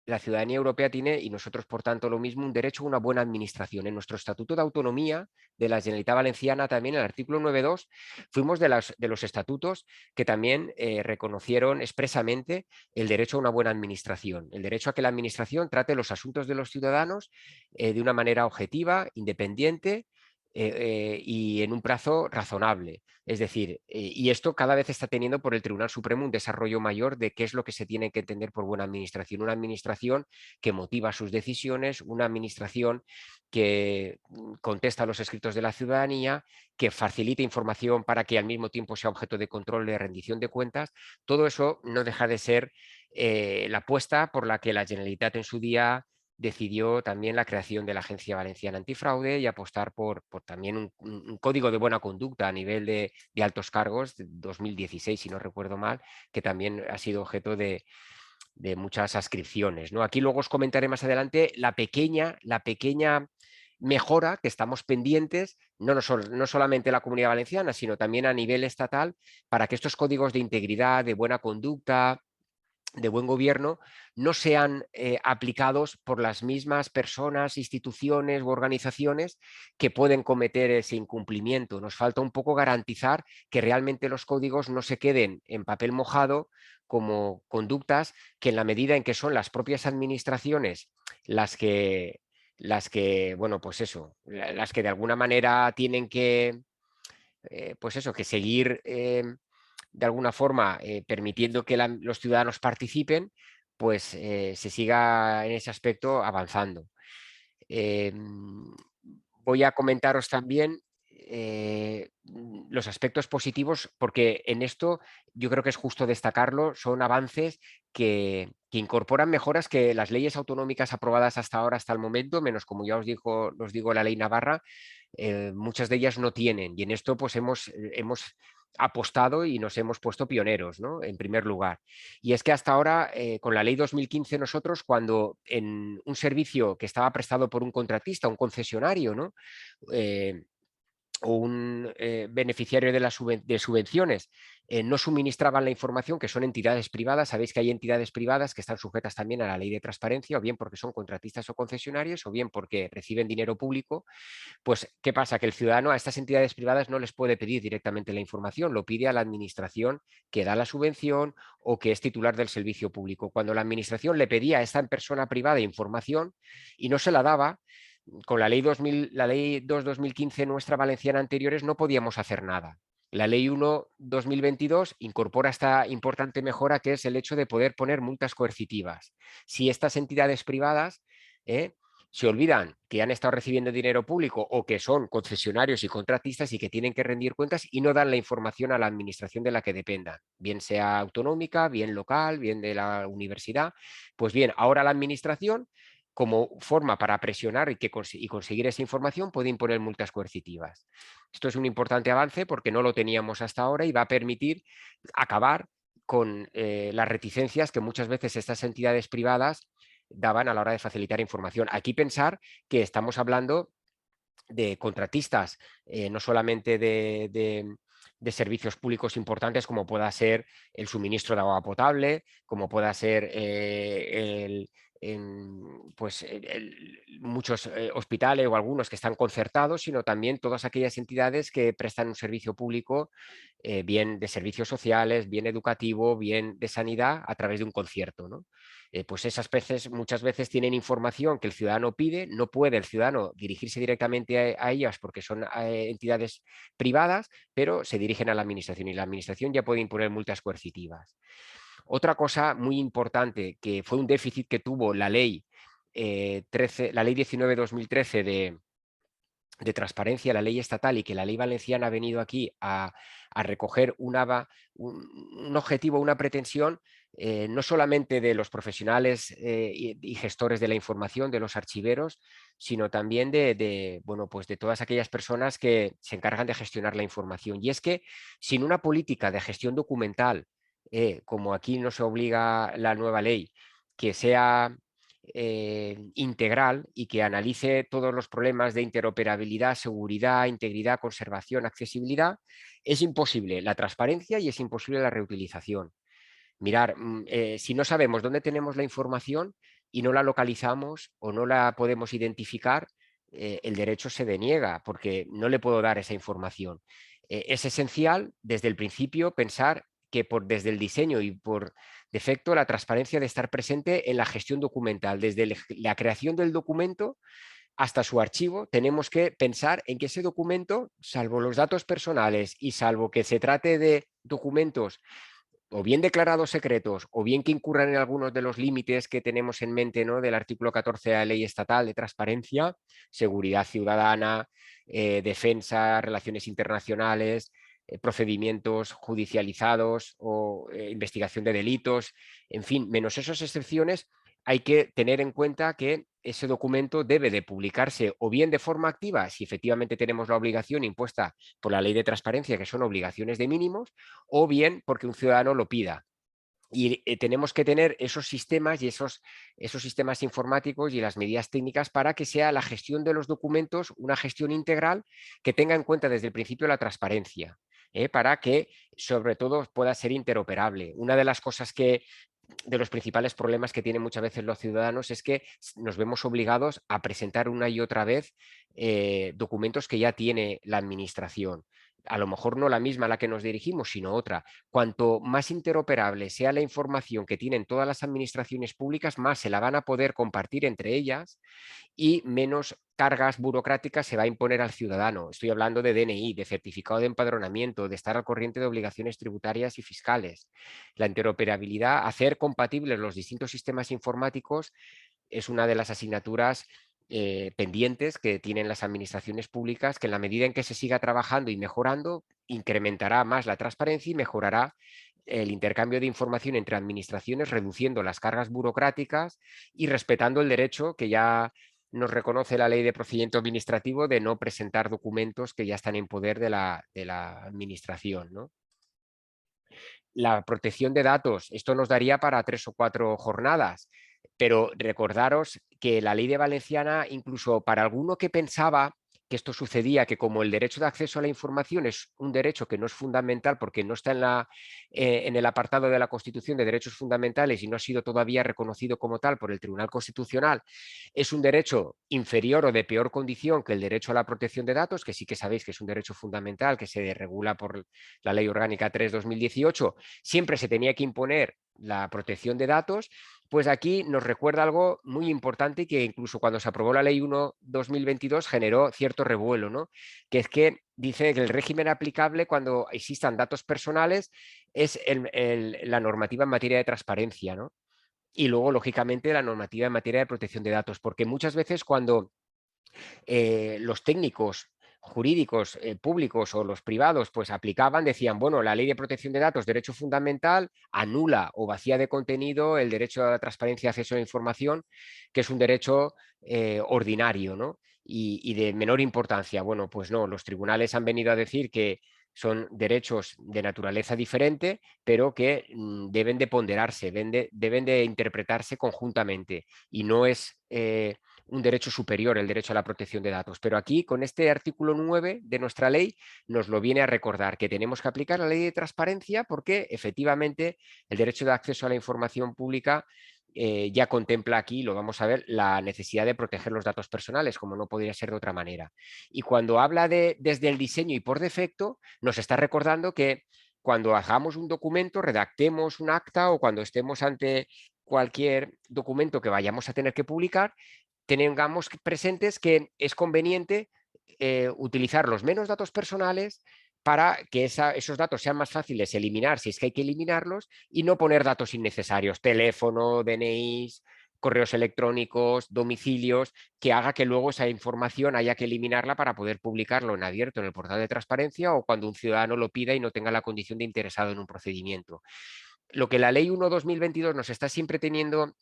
La ciudadanía europea tiene, y nosotros por tanto lo mismo, un derecho a una buena administración. En nuestro Estatuto de Autonomía de la Generalitat Valenciana, también en el artículo 9.2, fuimos de los estatutos que también reconocieron expresamente el derecho a una buena administración, el derecho a que la administración trate los asuntos de los ciudadanos de una manera objetiva, independiente, y en un plazo razonable. Es decir, y esto cada vez está teniendo por el Tribunal Supremo un desarrollo mayor de qué es lo que se tiene que entender por buena administración. Una administración que motiva sus decisiones, una administración que contesta los escritos de la ciudadanía, que facilita información para que al mismo tiempo sea objeto de control, de rendición de cuentas. Todo eso no deja de ser la apuesta por la que la Generalitat en su día decidió también la creación de la Agencia Valenciana Antifraude y apostar por también un código de buena conducta a nivel de altos cargos de 2016, si no recuerdo mal, que también ha sido objeto de muchas ascripciones, ¿no? Aquí luego os comentaré más adelante la pequeña mejora que estamos pendientes, no solamente la Comunidad Valenciana, sino también a nivel estatal, para que estos códigos de integridad, de buena conducta, de buen gobierno, no sean aplicados por las mismas personas, instituciones u organizaciones que pueden cometer ese incumplimiento. Nos falta un poco garantizar que realmente los códigos no se queden en papel mojado como conductas que, en la medida en que son las propias administraciones bueno, pues eso, las que de alguna manera tienen que, pues eso, que seguir de alguna forma permitiendo que los ciudadanos participen, pues se siga en ese aspecto avanzando. Voy a comentaros también los aspectos positivos, porque en esto yo creo que es justo destacarlo, son avances que incorporan mejoras que las leyes autonómicas aprobadas hasta ahora, hasta el momento, menos como ya os digo la ley Navarra, muchas de ellas no tienen, y en esto pues hemos apostado y nos hemos puesto pioneros, ¿no? En primer lugar. Y es que hasta ahora, con la ley 2015, nosotros cuando en un servicio que estaba prestado por un contratista, un concesionario, ¿no? O un beneficiario de subvenciones no suministraban la información, que son entidades privadas. Sabéis que hay entidades privadas que están sujetas también a la ley de transparencia, o bien porque son contratistas o concesionarios, o bien porque reciben dinero público. Pues, ¿qué pasa? Que el ciudadano a estas entidades privadas no les puede pedir directamente la información, lo pide a la administración que da la subvención o que es titular del servicio público. Cuando la administración le pedía a esta persona privada información y no se la daba, con la ley 2-2015 nuestra valenciana anteriores no podíamos hacer nada. La ley 1-2022 incorpora esta importante mejora, que es el hecho de poder poner multas coercitivas. Si estas entidades privadas se olvidan que han estado recibiendo dinero público o que son concesionarios y contratistas y que tienen que rendir cuentas y no dan la información a la administración de la que dependan, bien sea autonómica, bien local, bien de la universidad. Pues bien, ahora la administración, como forma para presionar y conseguir esa información, puede imponer multas coercitivas. Esto es un importante avance porque no lo teníamos hasta ahora y va a permitir acabar con las reticencias que muchas veces estas entidades privadas daban a la hora de facilitar información. Aquí pensar que estamos hablando de contratistas, no solamente de servicios públicos importantes, como pueda ser el suministro de agua potable, como pueda ser muchos hospitales o algunos que están concertados, sino también todas aquellas entidades que prestan un servicio público, bien de servicios sociales, bien educativo, bien de sanidad, a través de un concierto, ¿no? Pues esas veces, muchas veces tienen información que el ciudadano pide, no puede el ciudadano dirigirse directamente a ellas porque son entidades privadas, pero se dirigen a la administración y la administración ya puede imponer multas coercitivas. Otra cosa muy importante, que fue un déficit que tuvo la ley, la ley 19-2013 de transparencia, la ley estatal, y que la ley valenciana ha venido aquí a recoger un objetivo, una pretensión, no solamente de los profesionales y gestores de la información, de los archiveros, sino también bueno, pues de todas aquellas personas que se encargan de gestionar la información. Y es que sin una política de gestión documental, como aquí nos obliga la nueva ley, que sea integral y que analice todos los problemas de interoperabilidad, seguridad, integridad, conservación, accesibilidad, es imposible la transparencia y es imposible la reutilización. Mirar, si no sabemos dónde tenemos la información y no la localizamos o no la podemos identificar, el derecho se deniega porque no le puedo dar esa información. Es esencial desde el principio pensar que desde el diseño y por defecto la transparencia de estar presente en la gestión documental, desde la creación del documento hasta su archivo. Tenemos que pensar en que ese documento, salvo los datos personales y salvo que se trate de documentos o bien declarados secretos o bien que incurran en algunos de los límites que tenemos en mente, ¿no?, del artículo 14 de la ley estatal de transparencia, seguridad ciudadana, defensa, relaciones internacionales, procedimientos judicializados o investigación de delitos, en fin, menos esas excepciones, hay que tener en cuenta que ese documento debe de publicarse o bien de forma activa, si efectivamente tenemos la obligación impuesta por la ley de transparencia, que son obligaciones de mínimos, o bien porque un ciudadano lo pida. Y tenemos que tener esos sistemas y esos sistemas informáticos y las medidas técnicas para que sea la gestión de los documentos una gestión integral que tenga en cuenta desde el principio la transparencia, para que sobre todo pueda ser interoperable. Una de las cosas de los principales problemas que tienen muchas veces los ciudadanos es que nos vemos obligados a presentar una y otra vez documentos que ya tiene la administración. A lo mejor no la misma a la que nos dirigimos, sino otra. Cuanto más interoperable sea la información que tienen todas las administraciones públicas, más se la van a poder compartir entre ellas y menos cargas burocráticas se va a imponer al ciudadano. Estoy hablando de DNI, de certificado de empadronamiento, de estar al corriente de obligaciones tributarias y fiscales. La interoperabilidad, hacer compatibles los distintos sistemas informáticos, es una de las asignaturas pendientes que tienen las administraciones públicas, que en la medida en que se siga trabajando y mejorando, incrementará más la transparencia y mejorará el intercambio de información entre administraciones, reduciendo las cargas burocráticas y respetando el derecho que ya nos reconoce la ley de procedimiento administrativo de no presentar documentos que ya están en poder de la administración, ¿no? La protección de datos, esto nos daría para 3 o 4 jornadas, pero recordaros que la ley de Valenciana, incluso para alguno que pensaba que esto sucedía, que como el derecho de acceso a la información es un derecho que no es fundamental porque no está en el apartado de la Constitución de derechos fundamentales y no ha sido todavía reconocido como tal por el Tribunal Constitucional, es un derecho inferior o de peor condición que el derecho a la protección de datos, que sí que sabéis que es un derecho fundamental que se regula por la Ley Orgánica 3/2018, siempre se tenía que imponer la protección de datos. Pues aquí nos recuerda algo muy importante que incluso cuando se aprobó la Ley 1/2022 generó cierto revuelo, ¿no? Que es que dice que el régimen aplicable cuando existan datos personales es la normativa en materia de transparencia, ¿no? Y luego, lógicamente, la normativa en materia de protección de datos, porque muchas veces cuando los técnicos jurídicos públicos o los privados pues aplicaban, decían, bueno, la ley de protección de datos, derecho fundamental, anula o vacía de contenido el derecho a la transparencia y acceso a la información, que es un derecho ordinario, ¿no? Y de menor importancia. Bueno, pues no, los tribunales han venido a decir que son derechos de naturaleza diferente, pero que deben de ponderarse, deben de interpretarse conjuntamente y no es un derecho superior, el derecho a la protección de datos. Pero aquí, con este artículo 9 de nuestra ley, nos lo viene a recordar que tenemos que aplicar la ley de transparencia porque efectivamente el derecho de acceso a la información pública ya contempla aquí, lo vamos a ver, la necesidad de proteger los datos personales, como no podría ser de otra manera. Y cuando habla de desde el diseño y por defecto, nos está recordando que cuando hagamos un documento, redactemos un acta o cuando estemos ante cualquier documento que vayamos a tener que publicar, tengamos presentes que es conveniente utilizar los menos datos personales para que esos datos sean más fáciles de eliminar si es que hay que eliminarlos y no poner datos innecesarios, teléfono, DNIs, correos electrónicos, domicilios, que haga que luego esa información haya que eliminarla para poder publicarlo en abierto en el portal de transparencia o cuando un ciudadano lo pida y no tenga la condición de interesado en un procedimiento. Lo que la ley 1/2022 nos está siempre teniendo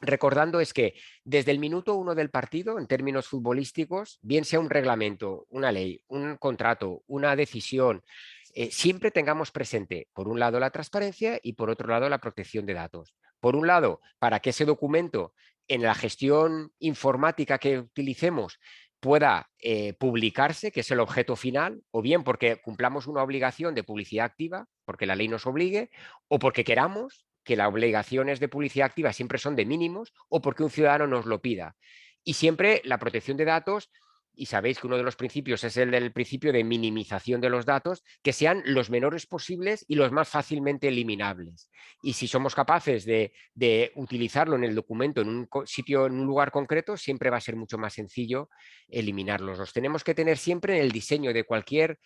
recordando es que desde el minuto 1 del partido, en términos futbolísticos, bien sea un reglamento, una ley, un contrato, una decisión, siempre tengamos presente, por un lado, la transparencia y por otro lado, la protección de datos. Por un lado, para que ese documento en la gestión informática que utilicemos pueda publicarse, que es el objeto final, o bien porque cumplamos una obligación de publicidad activa, porque la ley nos obligue, o porque queramos, que las obligaciones de publicidad activa siempre son de mínimos, o porque un ciudadano nos lo pida. Y siempre la protección de datos, y sabéis que uno de los principios es el del principio de minimización de los datos, que sean los menores posibles y los más fácilmente eliminables. Y si somos capaces de utilizarlo en el documento, en un sitio, en un lugar concreto, siempre va a ser mucho más sencillo eliminarlos. Los tenemos que tener siempre en el diseño de cualquier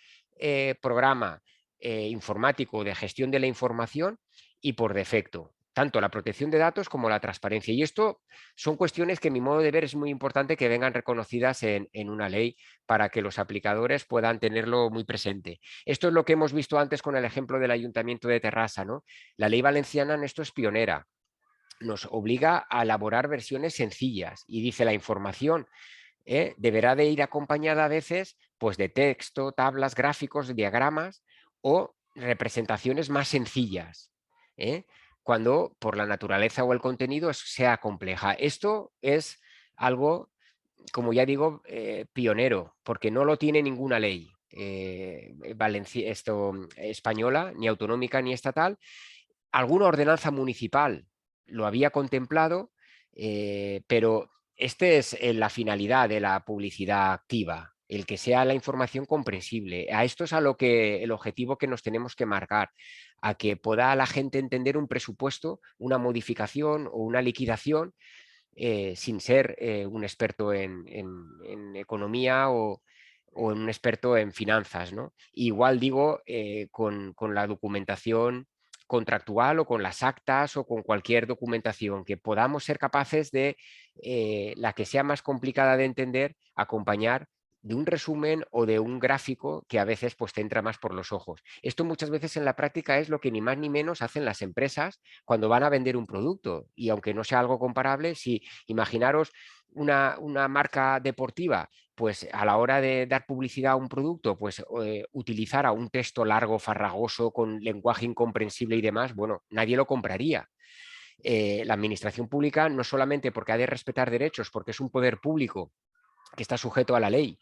programa informático de gestión de la información y por defecto, tanto la protección de datos como la transparencia. Y esto son cuestiones que, a mi modo de ver, es muy importante que vengan reconocidas en una ley para que los aplicadores puedan tenerlo muy presente. Esto es lo que hemos visto antes con el ejemplo del Ayuntamiento de Terrassa, ¿no? La ley valenciana en esto es pionera. Nos obliga a elaborar versiones sencillas y dice la información deberá de ir acompañada a veces pues, de texto, tablas, gráficos, diagramas o representaciones más sencillas, cuando por la naturaleza o el contenido sea compleja. Esto es algo, como ya digo, pionero, porque no lo tiene ninguna ley española, ni autonómica ni estatal. Alguna ordenanza municipal lo había contemplado, pero este es la finalidad de la publicidad activa, el que sea la información comprensible. A esto es a lo que el objetivo que nos tenemos que marcar, a que pueda la gente entender un presupuesto, una modificación o una liquidación sin ser un experto en economía o en un experto en finanzas, ¿no? Igual digo con la documentación contractual o con las actas o con cualquier documentación, que podamos ser capaces de, la que sea más complicada de entender, acompañar de un resumen o de un gráfico que a veces pues, te entra más por los ojos. Esto muchas veces en la práctica es lo que ni más ni menos hacen las empresas cuando van a vender un producto. Y aunque no sea algo comparable, si imaginaros una marca deportiva, pues a la hora de dar publicidad a un producto, pues utilizara un texto largo, farragoso, con lenguaje incomprensible y demás, bueno, nadie lo compraría. La administración pública no solamente porque ha de respetar derechos, porque es un poder público que está sujeto a la ley,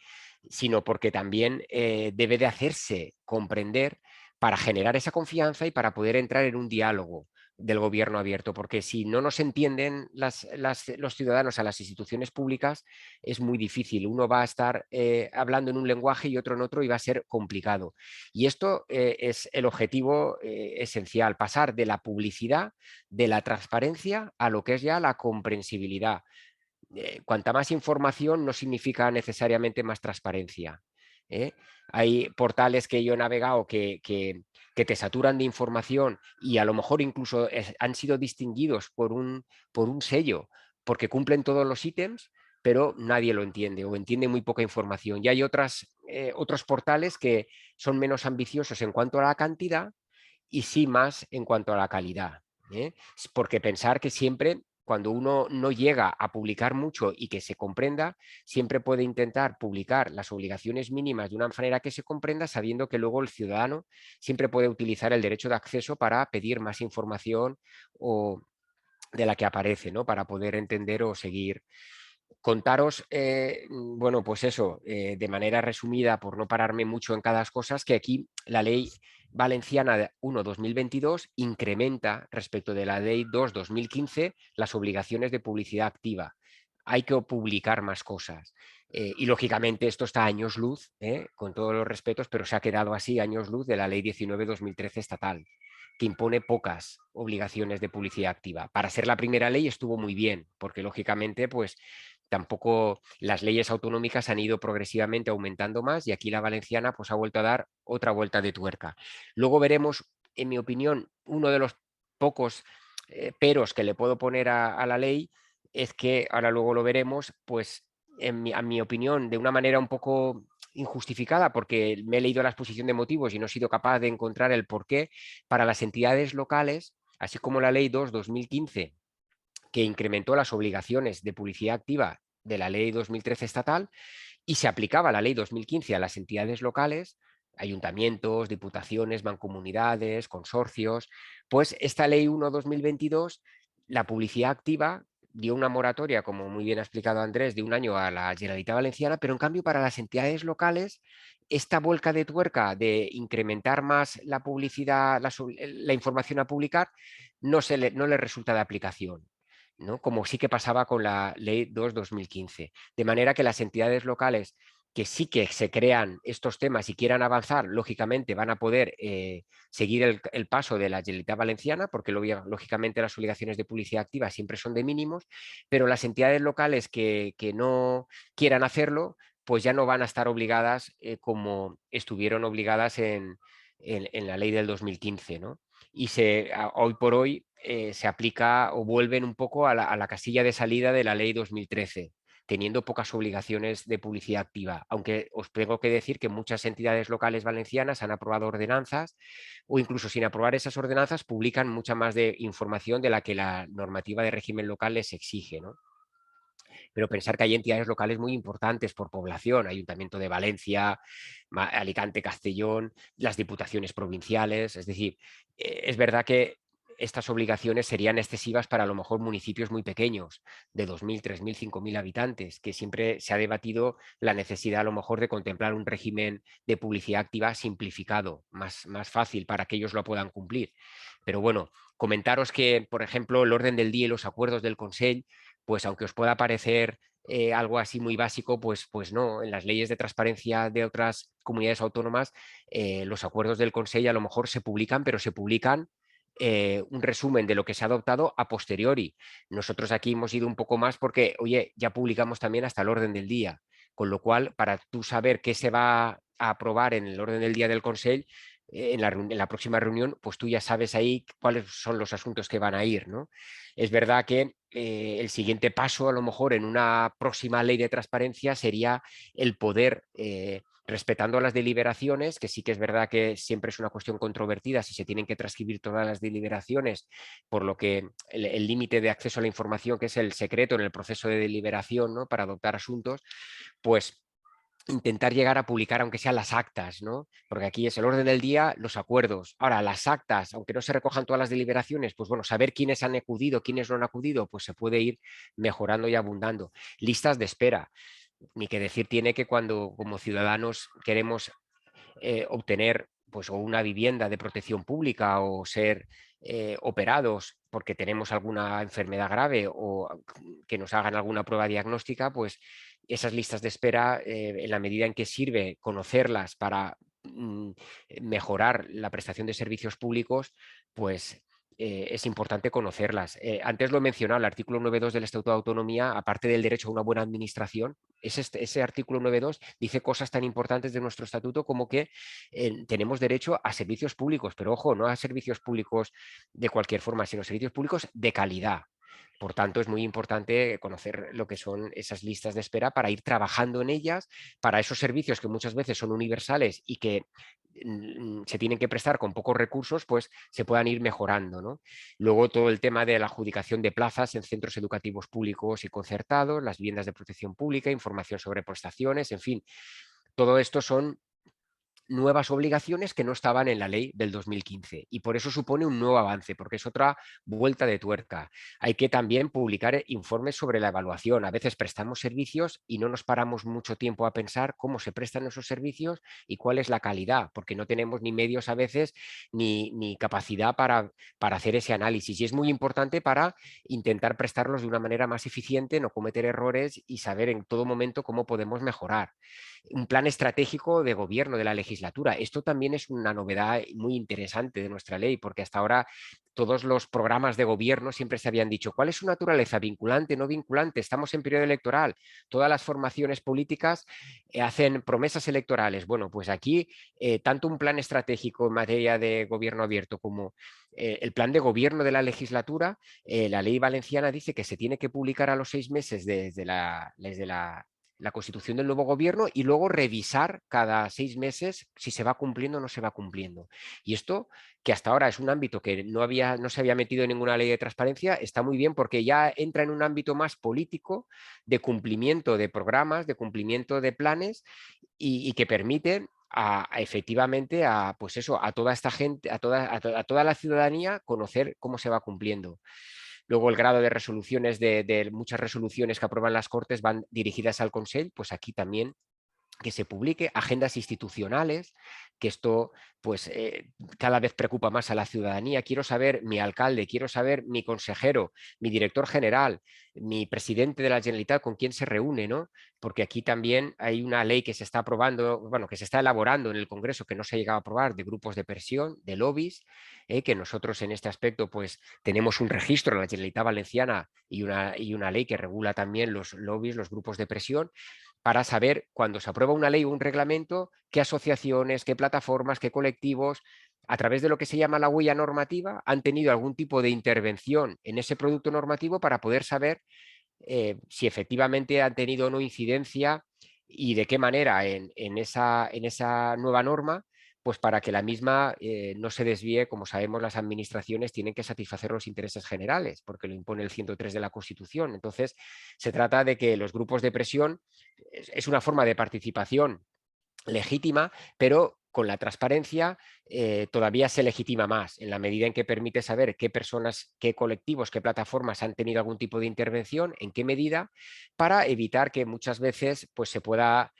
sino porque también debe de hacerse comprender para generar esa confianza y para poder entrar en un diálogo del gobierno abierto, porque si no nos entienden los ciudadanos a las instituciones públicas, es muy difícil. Uno va a estar hablando en un lenguaje y otro en otro y va a ser complicado. Y esto es el objetivo esencial, pasar de la publicidad, de la transparencia, a lo que es ya la comprensibilidad. Cuanta más información no significa necesariamente más transparencia. ¿eh? Hay portales que yo he navegado que te saturan de información y a lo mejor incluso han sido distinguidos por un sello porque cumplen todos los ítems, pero nadie lo entiende o entiende muy poca información. Y hay otros portales que son menos ambiciosos en cuanto a la cantidad y sí más en cuanto a la calidad. Porque pensar que siempre cuando uno no llega a publicar mucho y que se comprenda, siempre puede intentar publicar las obligaciones mínimas de una manera que se comprenda, sabiendo que luego el ciudadano siempre puede utilizar el derecho de acceso para pedir más información o de la que aparece, ¿no? Para poder entender o seguir. Contaros, bueno, pues eso, de manera resumida, por no pararme mucho en cada cosa, que aquí la ley valenciana 1/2022 incrementa respecto de la ley 2/2015 las obligaciones de publicidad activa. Hay que publicar más cosas. Y lógicamente esto está a años luz, con todos los respetos, pero se ha quedado así años luz de la ley 19/2013 estatal, que impone pocas obligaciones de publicidad activa. Para ser la primera ley estuvo muy bien, porque lógicamente pues tampoco las leyes autonómicas han ido progresivamente aumentando más y aquí la valenciana pues ha vuelto a dar otra vuelta de tuerca. Luego veremos, en mi opinión, uno de los pocos peros que le puedo poner a la ley es que, ahora luego lo veremos, pues a mi opinión, de una manera un poco injustificada, porque me he leído la exposición de motivos y no he sido capaz de encontrar el porqué, para las entidades locales, así como la ley 2/2015, que incrementó las obligaciones de publicidad activa de la ley 2013 estatal y se aplicaba la ley 2015 a las entidades locales, ayuntamientos, diputaciones, mancomunidades, consorcios, pues esta ley 1/2022, la publicidad activa dio una moratoria, como muy bien ha explicado Andrés, de un año a la Generalitat Valenciana, pero en cambio para las entidades locales, esta vuelca de tuerca de incrementar más la publicidad, la información a publicar, no le resulta de aplicación, ¿no? Como sí que pasaba con la ley 2/2015. De manera que las entidades locales que sí que se crean estos temas y quieran avanzar, lógicamente van a poder seguir el paso de la Generalitat Valenciana, porque lógicamente las obligaciones de publicidad activa siempre son de mínimos, pero las entidades locales que no quieran hacerlo, pues ya no van a estar obligadas como estuvieron obligadas en la ley del 2015, ¿no? Y hoy por hoy se aplica o vuelven un poco a la casilla de salida de la ley 2013, teniendo pocas obligaciones de publicidad activa, aunque os tengo que decir que muchas entidades locales valencianas han aprobado ordenanzas o incluso sin aprobar esas ordenanzas publican mucha más de información de la que la normativa de régimen local les exige, ¿no? Pero pensar que hay entidades locales muy importantes por población, Ayuntamiento de Valencia, Alicante, Castellón, las diputaciones provinciales, es decir, es verdad que estas obligaciones serían excesivas para a lo mejor municipios muy pequeños, de 2.000, 3.000, 5.000 habitantes, que siempre se ha debatido la necesidad a lo mejor de contemplar un régimen de publicidad activa simplificado, más fácil para que ellos lo puedan cumplir. Pero bueno, comentaros que, por ejemplo, el orden del día y los acuerdos del Consell, pues aunque os pueda parecer algo así muy básico, pues no, en las leyes de transparencia de otras comunidades autónomas, los acuerdos del Consell a lo mejor se publican, pero se publican un resumen de lo que se ha adoptado a posteriori. Nosotros aquí hemos ido un poco más porque, oye, ya publicamos también hasta el orden del día, con lo cual, para tú saber qué se va a aprobar en el orden del día del Consell, en la próxima reunión, pues tú ya sabes ahí cuáles son los asuntos que van a ir, ¿no? Es verdad que el siguiente paso, a lo mejor en una próxima ley de transparencia, sería el poder, respetando las deliberaciones, que sí que es verdad que siempre es una cuestión controvertida si se tienen que transcribir todas las deliberaciones, por lo que el límite de acceso a la información, que es el secreto en el proceso de deliberación, ¿no?, para adoptar asuntos, pues intentar llegar a publicar aunque sean las actas, ¿no? Porque aquí es el orden del día, los acuerdos. Ahora, las actas, aunque no se recojan todas las deliberaciones, pues bueno, saber quiénes han acudido, quiénes no han acudido, pues se puede ir mejorando y abundando. Listas de espera. Ni que decir tiene que cuando como ciudadanos queremos obtener pues o una vivienda de protección pública o ser operados porque tenemos alguna enfermedad grave o que nos hagan alguna prueba diagnóstica, pues esas listas de espera, en la medida en que sirve conocerlas para mejorar la prestación de servicios públicos, pues es importante conocerlas. Antes lo he mencionado, el artículo 9.2 del Estatuto de Autonomía, aparte del derecho a una buena administración, ese artículo 9.2 dice cosas tan importantes de nuestro estatuto como que tenemos derecho a servicios públicos, pero ojo, no a servicios públicos de cualquier forma, sino servicios públicos de calidad. Por tanto, es muy importante conocer lo que son esas listas de espera para ir trabajando en ellas, para esos servicios que muchas veces son universales y que se tienen que prestar con pocos recursos, pues se puedan ir mejorando, ¿no? Luego todo el tema de la adjudicación de plazas en centros educativos públicos y concertados, las viviendas de protección pública, información sobre prestaciones, en fin, todo esto son nuevas obligaciones que no estaban en la ley del 2015 y por eso supone un nuevo avance, porque es otra vuelta de tuerca. Hay que también publicar informes sobre la evaluación. A veces prestamos servicios y no nos paramos mucho tiempo a pensar cómo se prestan esos servicios y cuál es la calidad, porque no tenemos ni medios a veces ni capacidad para hacer ese análisis. Y es muy importante para intentar prestarlos de una manera más eficiente, no cometer errores y saber en todo momento cómo podemos mejorar. Un plan estratégico de gobierno de la legislatura. Esto también es una novedad muy interesante de nuestra ley, porque hasta ahora todos los programas de gobierno siempre se habían dicho cuál es su naturaleza, vinculante, no vinculante, estamos en periodo electoral, todas las formaciones políticas hacen promesas electorales. Bueno, pues aquí tanto un plan estratégico en materia de gobierno abierto como el plan de gobierno de la legislatura, la ley valenciana dice que se tiene que publicar a los 6 meses desde la constitución del nuevo gobierno y luego revisar cada 6 meses si se va cumpliendo o no se va cumpliendo. Y esto, que hasta ahora es un ámbito que no se había metido en ninguna ley de transparencia, está muy bien porque ya entra en un ámbito más político de cumplimiento de programas, de cumplimiento de planes y que permite efectivamente pues eso, a toda esta gente, a toda la ciudadanía conocer cómo se va cumpliendo. Luego el grado de resoluciones de muchas resoluciones que aprueban las Cortes van dirigidas al Consell, pues aquí también que se publique, agendas institucionales, que esto pues cada vez preocupa más a la ciudadanía. Quiero saber mi alcalde, quiero saber mi consejero, mi director general, mi presidente de la Generalitat, con quién se reúne, ¿no? Porque aquí también hay una ley que se está aprobando, bueno, que se está elaborando en el Congreso, que no se ha llegado a aprobar, de grupos de presión, de lobbies, que nosotros en este aspecto pues tenemos un registro en la Generalitat Valenciana y una ley que regula también los lobbies, los grupos de presión, para saber cuando se aprueba una ley o un reglamento, qué asociaciones, qué plataformas, qué colectivos, a través de lo que se llama la huella normativa, han tenido algún tipo de intervención en ese producto normativo para poder saber si efectivamente han tenido o no incidencia y de qué manera en esa nueva norma, pues para que la misma no se desvíe. Como sabemos, las administraciones tienen que satisfacer los intereses generales, porque lo impone el 103 de la Constitución. Entonces, se trata de que los grupos de presión es una forma de participación legítima, pero con la transparencia todavía se legitima más, en la medida en que permite saber qué personas, qué colectivos, qué plataformas han tenido algún tipo de intervención, en qué medida, para evitar que muchas veces pues, se pueda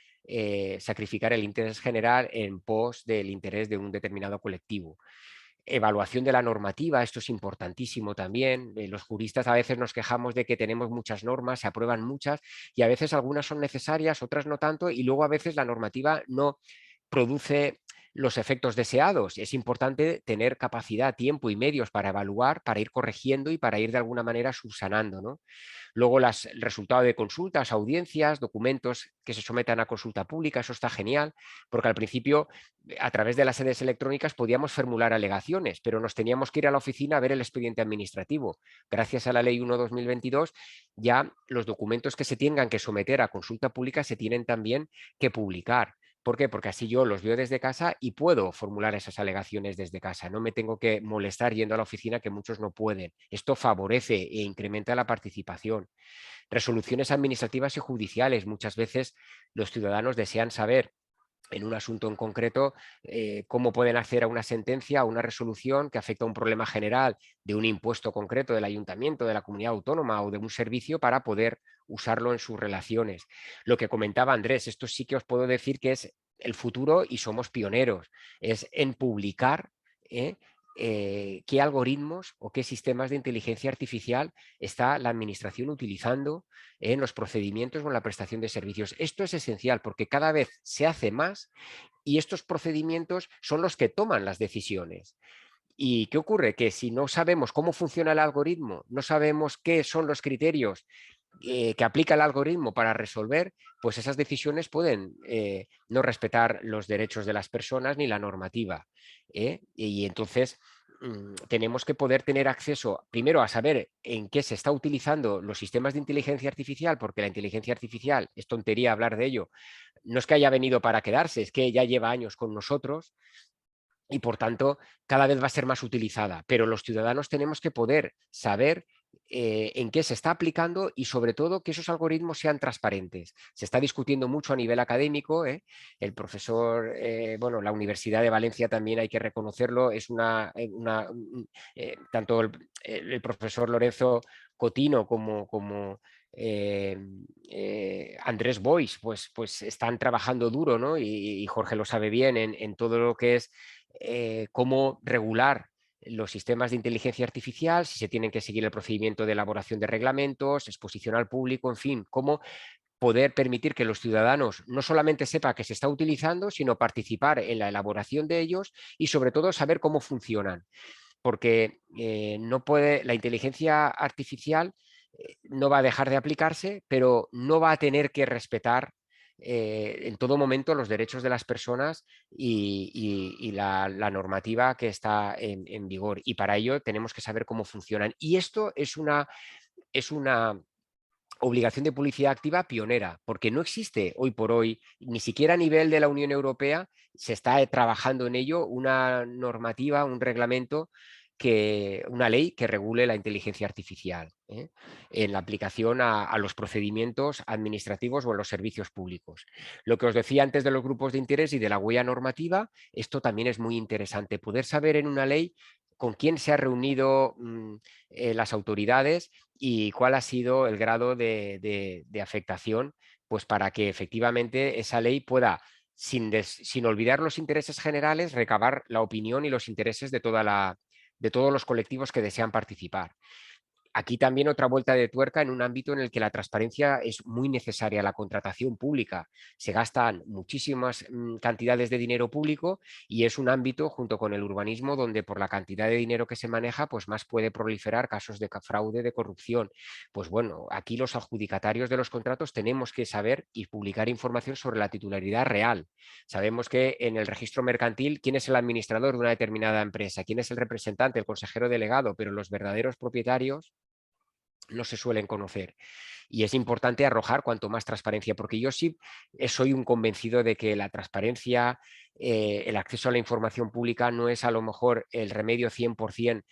sacrificar el interés general en pos del interés de un determinado colectivo. Evaluación de la normativa, esto es importantísimo también. Los juristas a veces nos quejamos de que tenemos muchas normas, se aprueban muchas y a veces algunas son necesarias, otras no tanto, y luego a veces la normativa no produce los efectos deseados. Es importante tener capacidad, tiempo y medios para evaluar, para ir corrigiendo y para ir de alguna manera subsanando, ¿no? Luego el resultado de consultas, audiencias, documentos que se sometan a consulta pública, eso está genial, porque al principio a través de las sedes electrónicas podíamos formular alegaciones, pero nos teníamos que ir a la oficina a ver el expediente administrativo. Gracias a la Ley 1/2022 ya los documentos que se tengan que someter a consulta pública se tienen también que publicar. ¿Por qué? Porque así yo los veo desde casa y puedo formular esas alegaciones desde casa. No me tengo que molestar yendo a la oficina, que muchos no pueden. Esto favorece e incrementa la participación. Resoluciones administrativas y judiciales. Muchas veces los ciudadanos desean saber en un asunto en concreto, cómo pueden acceder a una sentencia, a una resolución que afecta a un problema general de un impuesto concreto del ayuntamiento, de la comunidad autónoma o de un servicio para poder usarlo en sus relaciones. Lo que comentaba Andrés, esto sí que os puedo decir que es el futuro y somos pioneros, es en publicar qué algoritmos o qué sistemas de inteligencia artificial está la administración utilizando en los procedimientos o en la prestación de servicios. Esto es esencial porque cada vez se hace más y estos procedimientos son los que toman las decisiones. ¿Y qué ocurre? Que si no sabemos cómo funciona el algoritmo, no sabemos qué son los criterios que aplica el algoritmo para resolver, pues esas decisiones pueden no respetar los derechos de las personas ni la normativa. Y entonces tenemos que poder tener acceso primero a saber en qué se está utilizando los sistemas de inteligencia artificial, porque la inteligencia artificial, es tontería hablar de ello, no es que haya venido para quedarse, es que ya lleva años con nosotros y por tanto cada vez va a ser más utilizada, pero los ciudadanos tenemos que poder saber en qué se está aplicando y sobre todo que esos algoritmos sean transparentes. Se está discutiendo mucho a nivel académico, el profesor, bueno, la Universidad de Valencia también hay que reconocerlo, es tanto el profesor Lorenzo Cotino como Andrés Boix, pues están trabajando duro, ¿no? Y Jorge lo sabe bien en todo lo que es cómo regular los sistemas de inteligencia artificial, si se tienen que seguir el procedimiento de elaboración de reglamentos, exposición al público, en fin, cómo poder permitir que los ciudadanos no solamente sepan que se está utilizando, sino participar en la elaboración de ellos y sobre todo saber cómo funcionan. Porque no puede, la inteligencia artificial no va a dejar de aplicarse, pero no va a tener que respetar en todo momento los derechos de las personas y la normativa que está en vigor. Y para ello tenemos que saber cómo funcionan. Y esto es una obligación de publicidad activa pionera, porque no existe hoy por hoy, ni siquiera a nivel de la Unión Europea, se está trabajando en ello una normativa, un reglamento, una ley que regule la inteligencia artificial en la aplicación a los procedimientos administrativos o en los servicios públicos. Lo que os decía antes de los grupos de interés y de la huella normativa, esto también es muy interesante, poder saber en una ley con quién se han reunido las autoridades y cuál ha sido el grado de afectación, pues para que efectivamente esa ley pueda, sin olvidar los intereses generales, recabar la opinión y los intereses de todos los colectivos que desean participar. Aquí también otra vuelta de tuerca en un ámbito en el que la transparencia es muy necesaria, la contratación pública. Se gastan muchísimas cantidades de dinero público y es un ámbito junto con el urbanismo donde por la cantidad de dinero que se maneja pues más puede proliferar casos de fraude, de corrupción. Pues bueno, aquí los adjudicatarios de los contratos tenemos que saber y publicar información sobre la titularidad real. Sabemos que en el registro mercantil quién es el administrador de una determinada empresa, quién es el representante, el consejero delegado, pero los verdaderos propietarios no se suelen conocer. Y es importante arrojar cuanto más transparencia, porque yo sí soy un convencido de que la transparencia, el acceso a la información pública no es a lo mejor el remedio 100%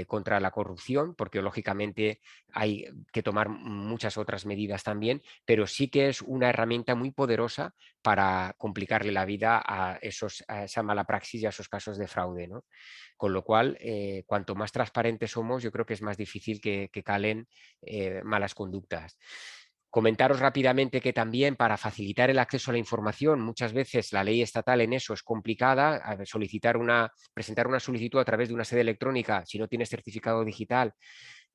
contra la corrupción, porque lógicamente hay que tomar muchas otras medidas también, pero sí que es una herramienta muy poderosa para complicarle la vida a esa mala praxis y a esos casos de fraude, ¿no? Con lo cual, cuanto más transparentes somos, yo creo que es más difícil que calen malas conductas. Comentaros rápidamente que también para facilitar el acceso a la información, muchas veces la ley estatal en eso es complicada, presentar una solicitud a través de una sede electrónica, si no tienes certificado digital,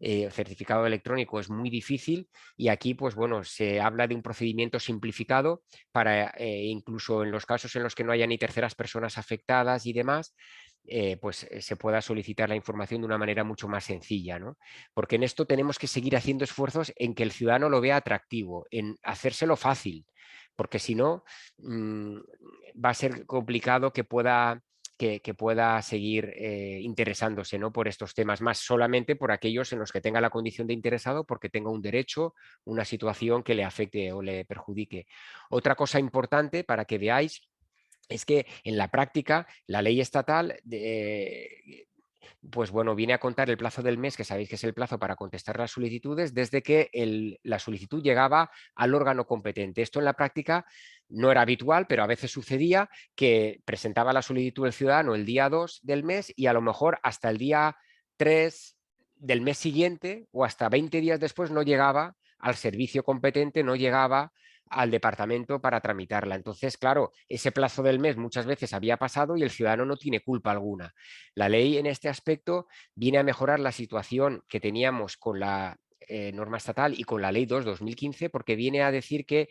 certificado electrónico es muy difícil y aquí pues bueno, se habla de un procedimiento simplificado para incluso en los casos en los que no haya ni terceras personas afectadas y demás, se pueda solicitar la información de una manera mucho más sencilla, ¿no? Porque en esto tenemos que seguir haciendo esfuerzos en que el ciudadano lo vea atractivo, en hacérselo fácil, porque si no, va a ser complicado que pueda seguir interesándose, ¿no?, por estos temas, más solamente por aquellos en los que tenga la condición de interesado porque tenga un derecho, una situación que le afecte o le perjudique. Otra cosa importante para que veáis es que en la práctica la ley estatal pues bueno, viene a contar el plazo del mes, que sabéis que es el plazo para contestar las solicitudes, desde que la solicitud llegaba al órgano competente. Esto en la práctica no era habitual, pero a veces sucedía que presentaba la solicitud el ciudadano el día 2 del mes y a lo mejor hasta el día 3 del mes siguiente o hasta 20 días después no llegaba al servicio competente, no llegaba al departamento para tramitarla. Entonces, claro, ese plazo del mes muchas veces había pasado y el ciudadano no tiene culpa alguna. La ley en este aspecto viene a mejorar la situación que teníamos con la norma estatal y con la ley 2/2015 porque viene a decir que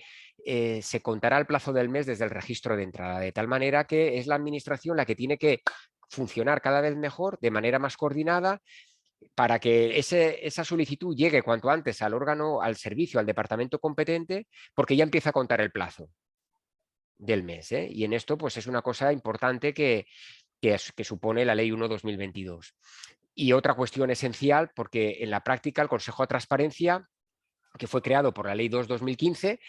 se contará el plazo del mes desde el registro de entrada, de tal manera que es la administración la que tiene que funcionar cada vez mejor, de manera más coordinada, para que esa solicitud llegue cuanto antes al órgano, al servicio, al departamento competente, porque ya empieza a contar el plazo del mes. Y en esto pues es una cosa importante que supone la Ley 1/2022. Y otra cuestión esencial, porque en la práctica el Consejo de Transparencia, que fue creado por la Ley 2/2015,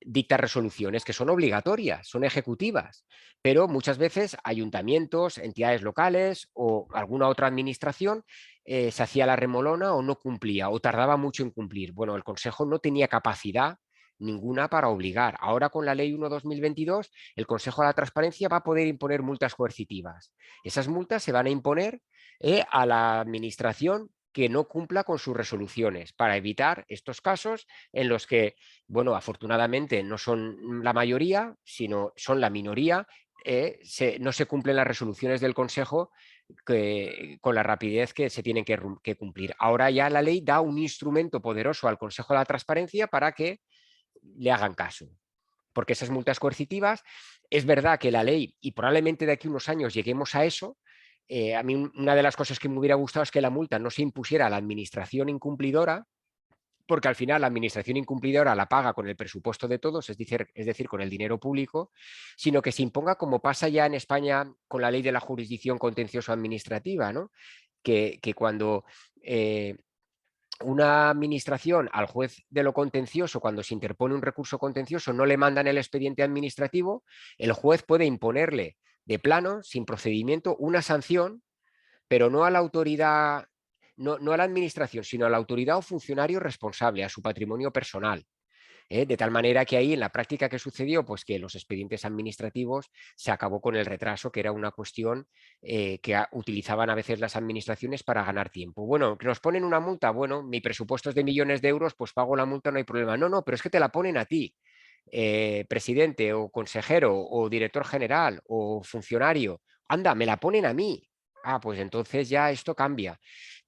dicta resoluciones que son obligatorias, son ejecutivas, pero muchas veces ayuntamientos, entidades locales o alguna otra administración se hacía la remolona o no cumplía o tardaba mucho en cumplir. Bueno, el Consejo no tenía capacidad ninguna para obligar. Ahora con la Ley 1/2022 el Consejo de la Transparencia va a poder imponer multas coercitivas. Esas multas se van a imponer a la administración que no cumpla con sus resoluciones para evitar estos casos en los que, bueno, afortunadamente no son la mayoría, sino son la minoría, no se cumplen las resoluciones del Consejo con la rapidez que se tienen que cumplir. Ahora ya la ley da un instrumento poderoso al Consejo de la Transparencia para que le hagan caso. Porque esas multas coercitivas, es verdad que la ley, y probablemente de aquí a unos años lleguemos a eso, a mí una de las cosas que me hubiera gustado es que la multa no se impusiera a la administración incumplidora, porque al final la administración incumplidora la paga con el presupuesto de todos, es decir, con el dinero público, sino que se imponga como pasa ya en España con la ley de la jurisdicción contencioso administrativa, ¿no? Que cuando una administración al juez de lo contencioso, cuando se interpone un recurso contencioso, no le mandan el expediente administrativo, el juez puede imponerle de plano, sin procedimiento, una sanción, pero no a la autoridad, no a la administración, sino a la autoridad o funcionario responsable, a su patrimonio personal. De tal manera que ahí en la práctica que sucedió, pues que los expedientes administrativos se acabó con el retraso, que era una cuestión que utilizaban a veces las administraciones para ganar tiempo. Bueno, que nos ponen una multa, bueno, mi presupuesto es de millones de euros, pues pago la multa, no hay problema. No, pero es que te la ponen a ti, presidente o consejero o director general o funcionario. Anda, me la ponen a mí. Ah, pues entonces ya esto cambia.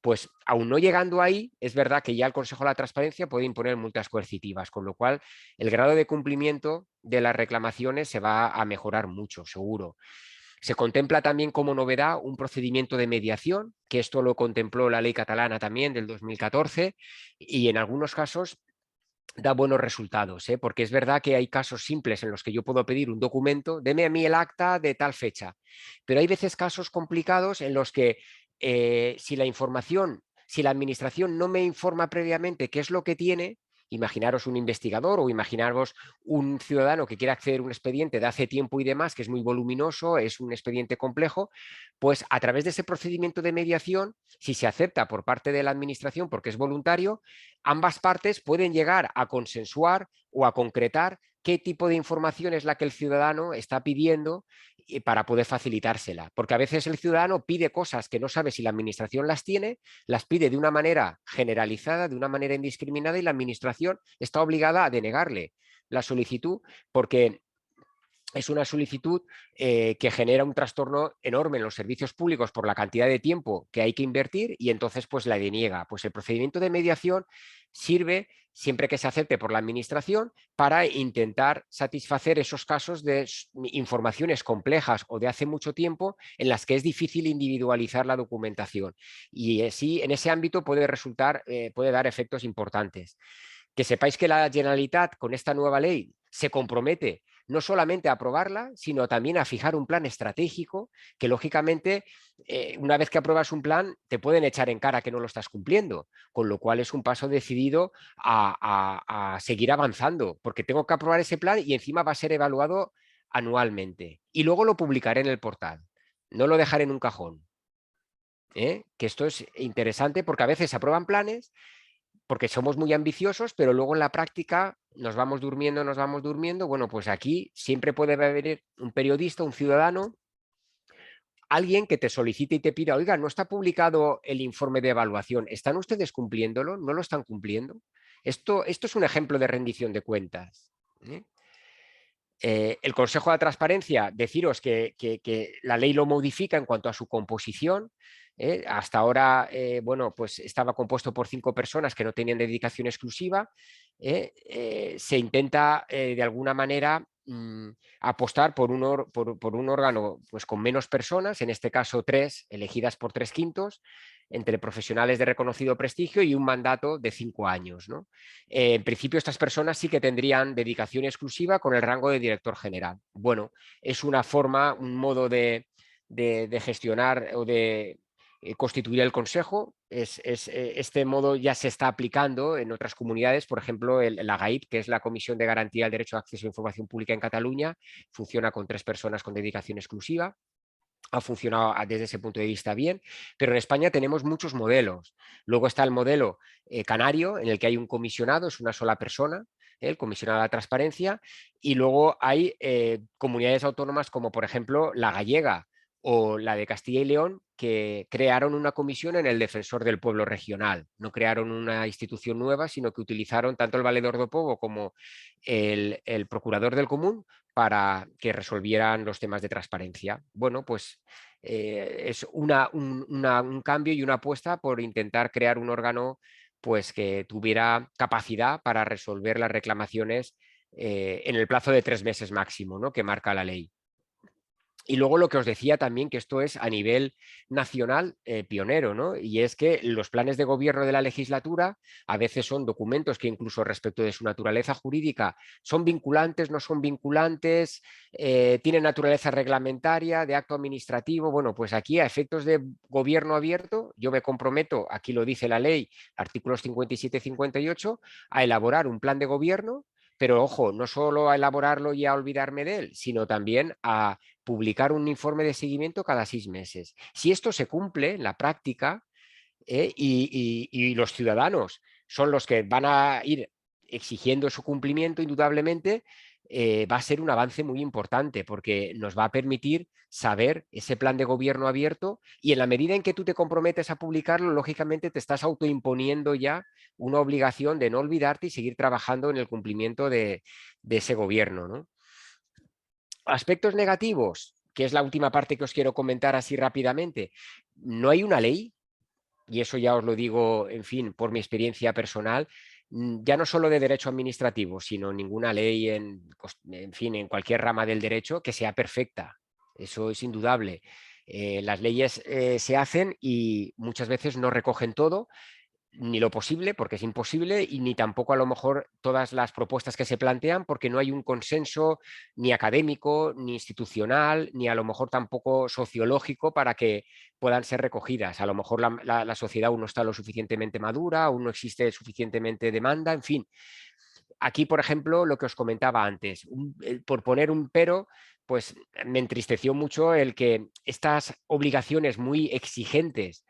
Pues aún no llegando ahí, es verdad que ya el Consejo de la Transparencia puede imponer multas coercitivas, con lo cual el grado de cumplimiento de las reclamaciones se va a mejorar mucho, seguro. Se contempla también como novedad un procedimiento de mediación, que esto lo contempló la ley catalana también del 2014, y en algunos casos da buenos resultados, porque es verdad que hay casos simples en los que yo puedo pedir un documento, deme a mí el acta de tal fecha, pero hay veces casos complicados en los que si la administración no me informa previamente qué es lo que tiene, imaginaros un investigador o imaginaros un ciudadano que quiere acceder a un expediente de hace tiempo y demás, que es muy voluminoso, es un expediente complejo, pues a través de ese procedimiento de mediación, si se acepta por parte de la administración porque es voluntario, ambas partes pueden llegar a consensuar o a concretar qué tipo de información es la que el ciudadano está pidiendo para poder facilitársela. Porque a veces el ciudadano pide cosas que no sabe si la administración las tiene, las pide de una manera generalizada, de una manera indiscriminada, y la administración está obligada a denegarle la solicitud porque es una solicitud que genera un trastorno enorme en los servicios públicos por la cantidad de tiempo que hay que invertir y entonces pues la deniega. Pues el procedimiento de mediación sirve, siempre que se acepte por la administración, para intentar satisfacer esos casos de informaciones complejas o de hace mucho tiempo en las que es difícil individualizar la documentación. Y sí, en ese ámbito puede resultar, puede dar efectos importantes. Que sepáis que la Generalitat con esta nueva ley se compromete no solamente a aprobarla, sino también a fijar un plan estratégico que, lógicamente, una vez que apruebas un plan, te pueden echar en cara que no lo estás cumpliendo, con lo cual es un paso decidido a seguir avanzando, porque tengo que aprobar ese plan y encima va a ser evaluado anualmente. Y luego lo publicaré en el portal, no lo dejaré en un cajón. Que esto es interesante porque a veces se aprueban planes porque somos muy ambiciosos, pero luego en la práctica nos vamos durmiendo. Bueno, pues aquí siempre puede haber un periodista, un ciudadano, alguien que te solicite y te pida, oiga, no está publicado el informe de evaluación, ¿están ustedes cumpliéndolo? ¿No lo están cumpliendo? Esto es un ejemplo de rendición de cuentas. El Consejo de Transparencia, deciros que la ley lo modifica en cuanto a su composición. Hasta ahora, bueno, pues estaba compuesto por 5 personas que no tenían dedicación exclusiva. Se intenta, de alguna manera, apostar por un órgano pues, con menos personas, en este caso 3, elegidas por 3/5, entre profesionales de reconocido prestigio y un mandato de 5 años, ¿no? En principio, estas personas sí que tendrían dedicación exclusiva con el rango de director general. Bueno, es una forma, un modo de gestionar o de constituir el Consejo. Este modo ya se está aplicando en otras comunidades, por ejemplo, la GAIP, que es la Comisión de Garantía del Derecho a Acceso a Información Pública en Cataluña, funciona con 3 personas con dedicación exclusiva. Ha funcionado desde ese punto de vista bien, pero en España tenemos muchos modelos. Luego está el modelo canario, en el que hay un comisionado, es una sola persona, el comisionado de la transparencia, y luego hay comunidades autónomas como por ejemplo la gallega o la de Castilla y León, que crearon una comisión en el Defensor del Pueblo regional. No crearon una institución nueva, sino que utilizaron tanto el Valedor do Povo como el Procurador del Común para que resolvieran los temas de transparencia. Bueno, pues es un cambio y una apuesta por intentar crear un órgano pues, que tuviera capacidad para resolver las reclamaciones en el plazo de 3 meses máximo, ¿no?, que marca la ley. Y luego lo que os decía también, que esto es a nivel nacional pionero, ¿no? Y es que los planes de gobierno de la legislatura a veces son documentos que incluso respecto de su naturaleza jurídica son vinculantes, no son vinculantes, tienen naturaleza reglamentaria, de acto administrativo. Bueno, pues aquí a efectos de gobierno abierto, yo me comprometo, aquí lo dice la ley, artículos 57 y 58, a elaborar un plan de gobierno, pero ojo, no solo a elaborarlo y a olvidarme de él, sino también a publicar un informe de seguimiento cada 6 meses. Si esto se cumple en la práctica y los ciudadanos son los que van a ir exigiendo su cumplimiento, indudablemente, va a ser un avance muy importante porque nos va a permitir saber ese plan de gobierno abierto y en la medida en que tú te comprometes a publicarlo, lógicamente te estás autoimponiendo ya una obligación de no olvidarte y seguir trabajando en el cumplimiento de ese gobierno, ¿no? Aspectos negativos, que es la última parte que os quiero comentar así rápidamente. No hay una ley, y eso ya os lo digo, en fin, por mi experiencia personal, ya no solo de derecho administrativo, sino ninguna ley en fin, en cualquier rama del derecho que sea perfecta. Eso es indudable. Las leyes se hacen y muchas veces no recogen todo, ni lo posible, porque es imposible, y ni tampoco a lo mejor todas las propuestas que se plantean, porque no hay un consenso ni académico, ni institucional, ni a lo mejor tampoco sociológico para que puedan ser recogidas. A lo mejor la sociedad aún no está lo suficientemente madura, aún no existe suficientemente demanda, en fin. Aquí, por ejemplo, lo que os comentaba antes, por poner un pero, pues me entristeció mucho el que estas obligaciones muy exigentes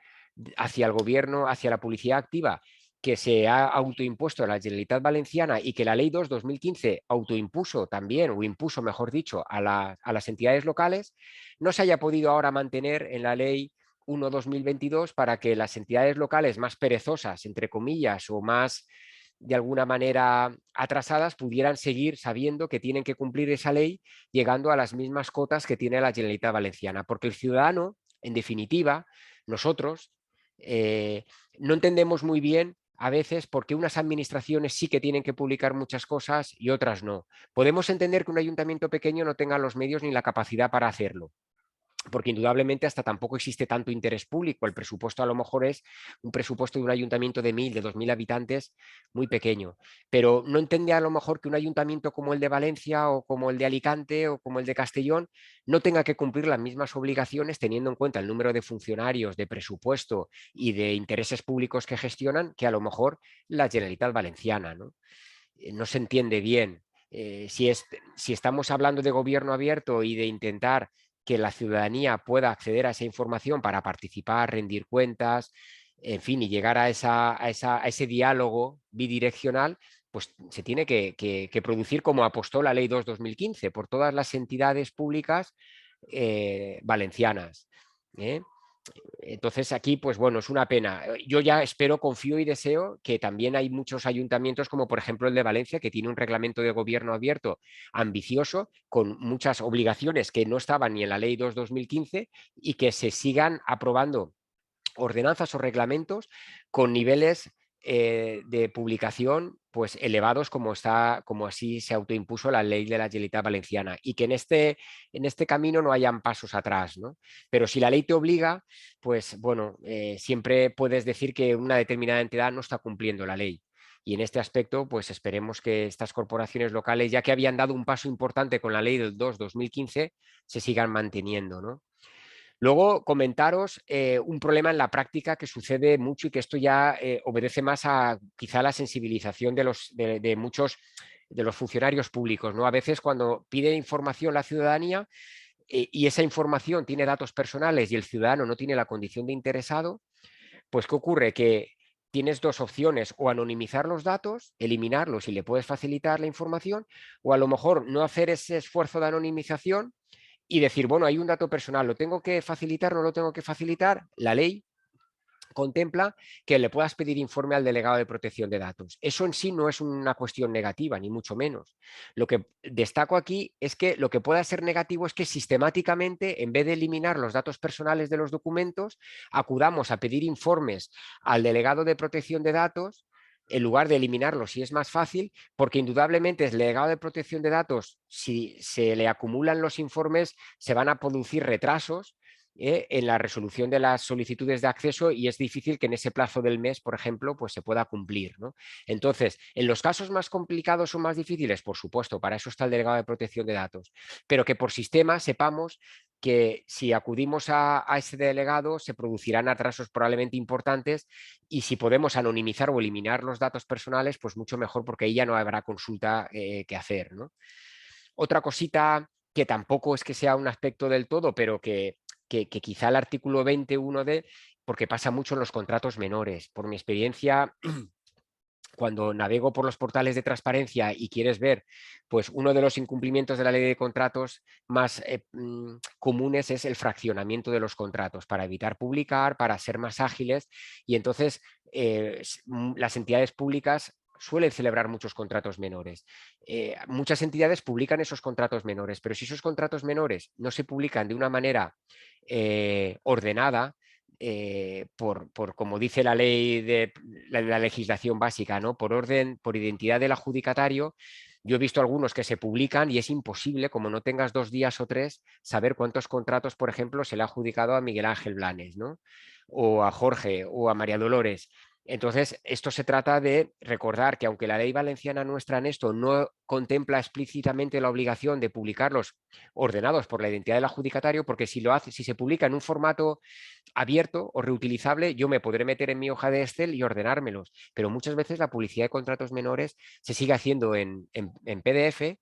hacia el gobierno, hacia la publicidad activa, que se ha autoimpuesto a la Generalitat Valenciana y que la Ley 2/2015 autoimpuso también, o impuso, mejor dicho, a las entidades locales, no se haya podido ahora mantener en la Ley 1/2022 para que las entidades locales más perezosas, entre comillas, o más de alguna manera atrasadas pudieran seguir sabiendo que tienen que cumplir esa ley llegando a las mismas cotas que tiene la Generalitat Valenciana. Porque el ciudadano, en definitiva, nosotros, no entendemos muy bien a veces por qué unas administraciones sí que tienen que publicar muchas cosas y otras no. Podemos entender que un ayuntamiento pequeño no tenga los medios ni la capacidad para hacerlo, porque indudablemente hasta tampoco existe tanto interés público. El presupuesto a lo mejor es un presupuesto de un ayuntamiento de 1.000, de 2.000 habitantes muy pequeño, pero no entiende a lo mejor que un ayuntamiento como el de Valencia o como el de Alicante o como el de Castellón no tenga que cumplir las mismas obligaciones teniendo en cuenta el número de funcionarios, de presupuesto y de intereses públicos que gestionan que a lo mejor la Generalitat Valenciana, ¿no? No se entiende bien. Si estamos hablando de gobierno abierto y de intentar que la ciudadanía pueda acceder a esa información para participar, rendir cuentas, en fin, y llegar a ese diálogo bidireccional, pues se tiene que producir como apostó la Ley 2/2015 por todas las entidades públicas valencianas. ¿eh? Entonces aquí, pues bueno, es una pena. Yo ya espero, confío y deseo que también hay muchos ayuntamientos, como por ejemplo el de Valencia, que tiene un reglamento de gobierno abierto ambicioso, con muchas obligaciones que no estaban ni en la Ley 2/2015 y que se sigan aprobando ordenanzas o reglamentos con niveles de publicación pues elevados como así se autoimpuso la ley de la Generalitat Valenciana, y que en este camino no hayan pasos atrás, ¿no? Pero si la ley te obliga, pues bueno, siempre puedes decir que una determinada entidad no está cumpliendo la ley. Y en este aspecto, pues esperemos que estas corporaciones locales, ya que habían dado un paso importante con la ley del 2/2015, se sigan manteniendo, ¿no? Luego, comentaros un problema en la práctica que sucede mucho y que esto ya obedece más a quizá la sensibilización de muchos de los funcionarios públicos, ¿no? A veces cuando pide información la ciudadanía y esa información tiene datos personales y el ciudadano no tiene la condición de interesado, pues ¿qué ocurre? Que tienes dos opciones: o anonimizar los datos, eliminarlos y le puedes facilitar la información, o a lo mejor no hacer ese esfuerzo de anonimización y decir, bueno, hay un dato personal, ¿lo tengo que facilitar o no lo tengo que facilitar? La ley contempla que le puedas pedir informe al delegado de protección de datos. Eso en sí no es una cuestión negativa, ni mucho menos. Lo que destaco aquí es que lo que pueda ser negativo es que sistemáticamente, en vez de eliminar los datos personales de los documentos, acudamos a pedir informes al delegado de protección de datos en lugar de eliminarlos, si es más fácil, porque indudablemente el delegado de protección de datos, si se le acumulan los informes, se van a producir retrasos en la resolución de las solicitudes de acceso y es difícil que en ese plazo del mes, por ejemplo, pues se pueda cumplir, ¿no? Entonces, en los casos más complicados o más difíciles, por supuesto, para eso está el delegado de protección de datos, pero que por sistema sepamos que si acudimos a ese delegado se producirán atrasos probablemente importantes, y si podemos anonimizar o eliminar los datos personales, pues mucho mejor, porque ahí ya no habrá consulta que hacer, ¿no? Otra cosita que tampoco es que sea un aspecto del todo, pero que quizá el artículo 21D, porque pasa mucho en los contratos menores. Por mi experiencia, cuando navego por los portales de transparencia y quieres ver, pues uno de los incumplimientos de la ley de contratos más comunes es el fraccionamiento de los contratos para evitar publicar, para ser más ágiles, y entonces las entidades públicas suelen celebrar muchos contratos menores. Muchas entidades publican esos contratos menores, pero si esos contratos menores no se publican de una manera ordenada, como dice la ley de la legislación básica, ¿no? Por orden, por identidad del adjudicatario. Yo he visto algunos que se publican y es imposible, como no tengas 2 días o 3, saber cuántos contratos, por ejemplo, se le ha adjudicado a Miguel Ángel Blanes, ¿no? O a Jorge o a María Dolores. Entonces, esto se trata de recordar que aunque la ley valenciana nuestra en esto no contempla explícitamente la obligación de publicarlos ordenados por la identidad del adjudicatario, porque si lo hace, si se publica en un formato abierto o reutilizable, yo me podré meter en mi hoja de Excel y ordenármelos, pero muchas veces la publicidad de contratos menores se sigue haciendo en PDF,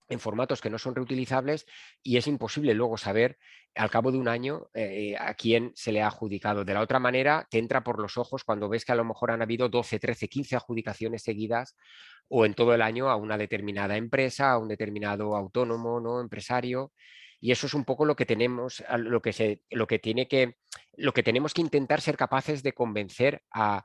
en formatos que no son reutilizables, y es imposible luego saber al cabo de un año a quién se le ha adjudicado. De la otra manera, te entra por los ojos cuando ves que a lo mejor han habido 12, 13, 15 adjudicaciones seguidas o en todo el año a una determinada empresa, a un determinado autónomo, ¿no? Empresario. Y eso es un poco lo que tenemos, lo que tenemos que intentar ser capaces de convencer a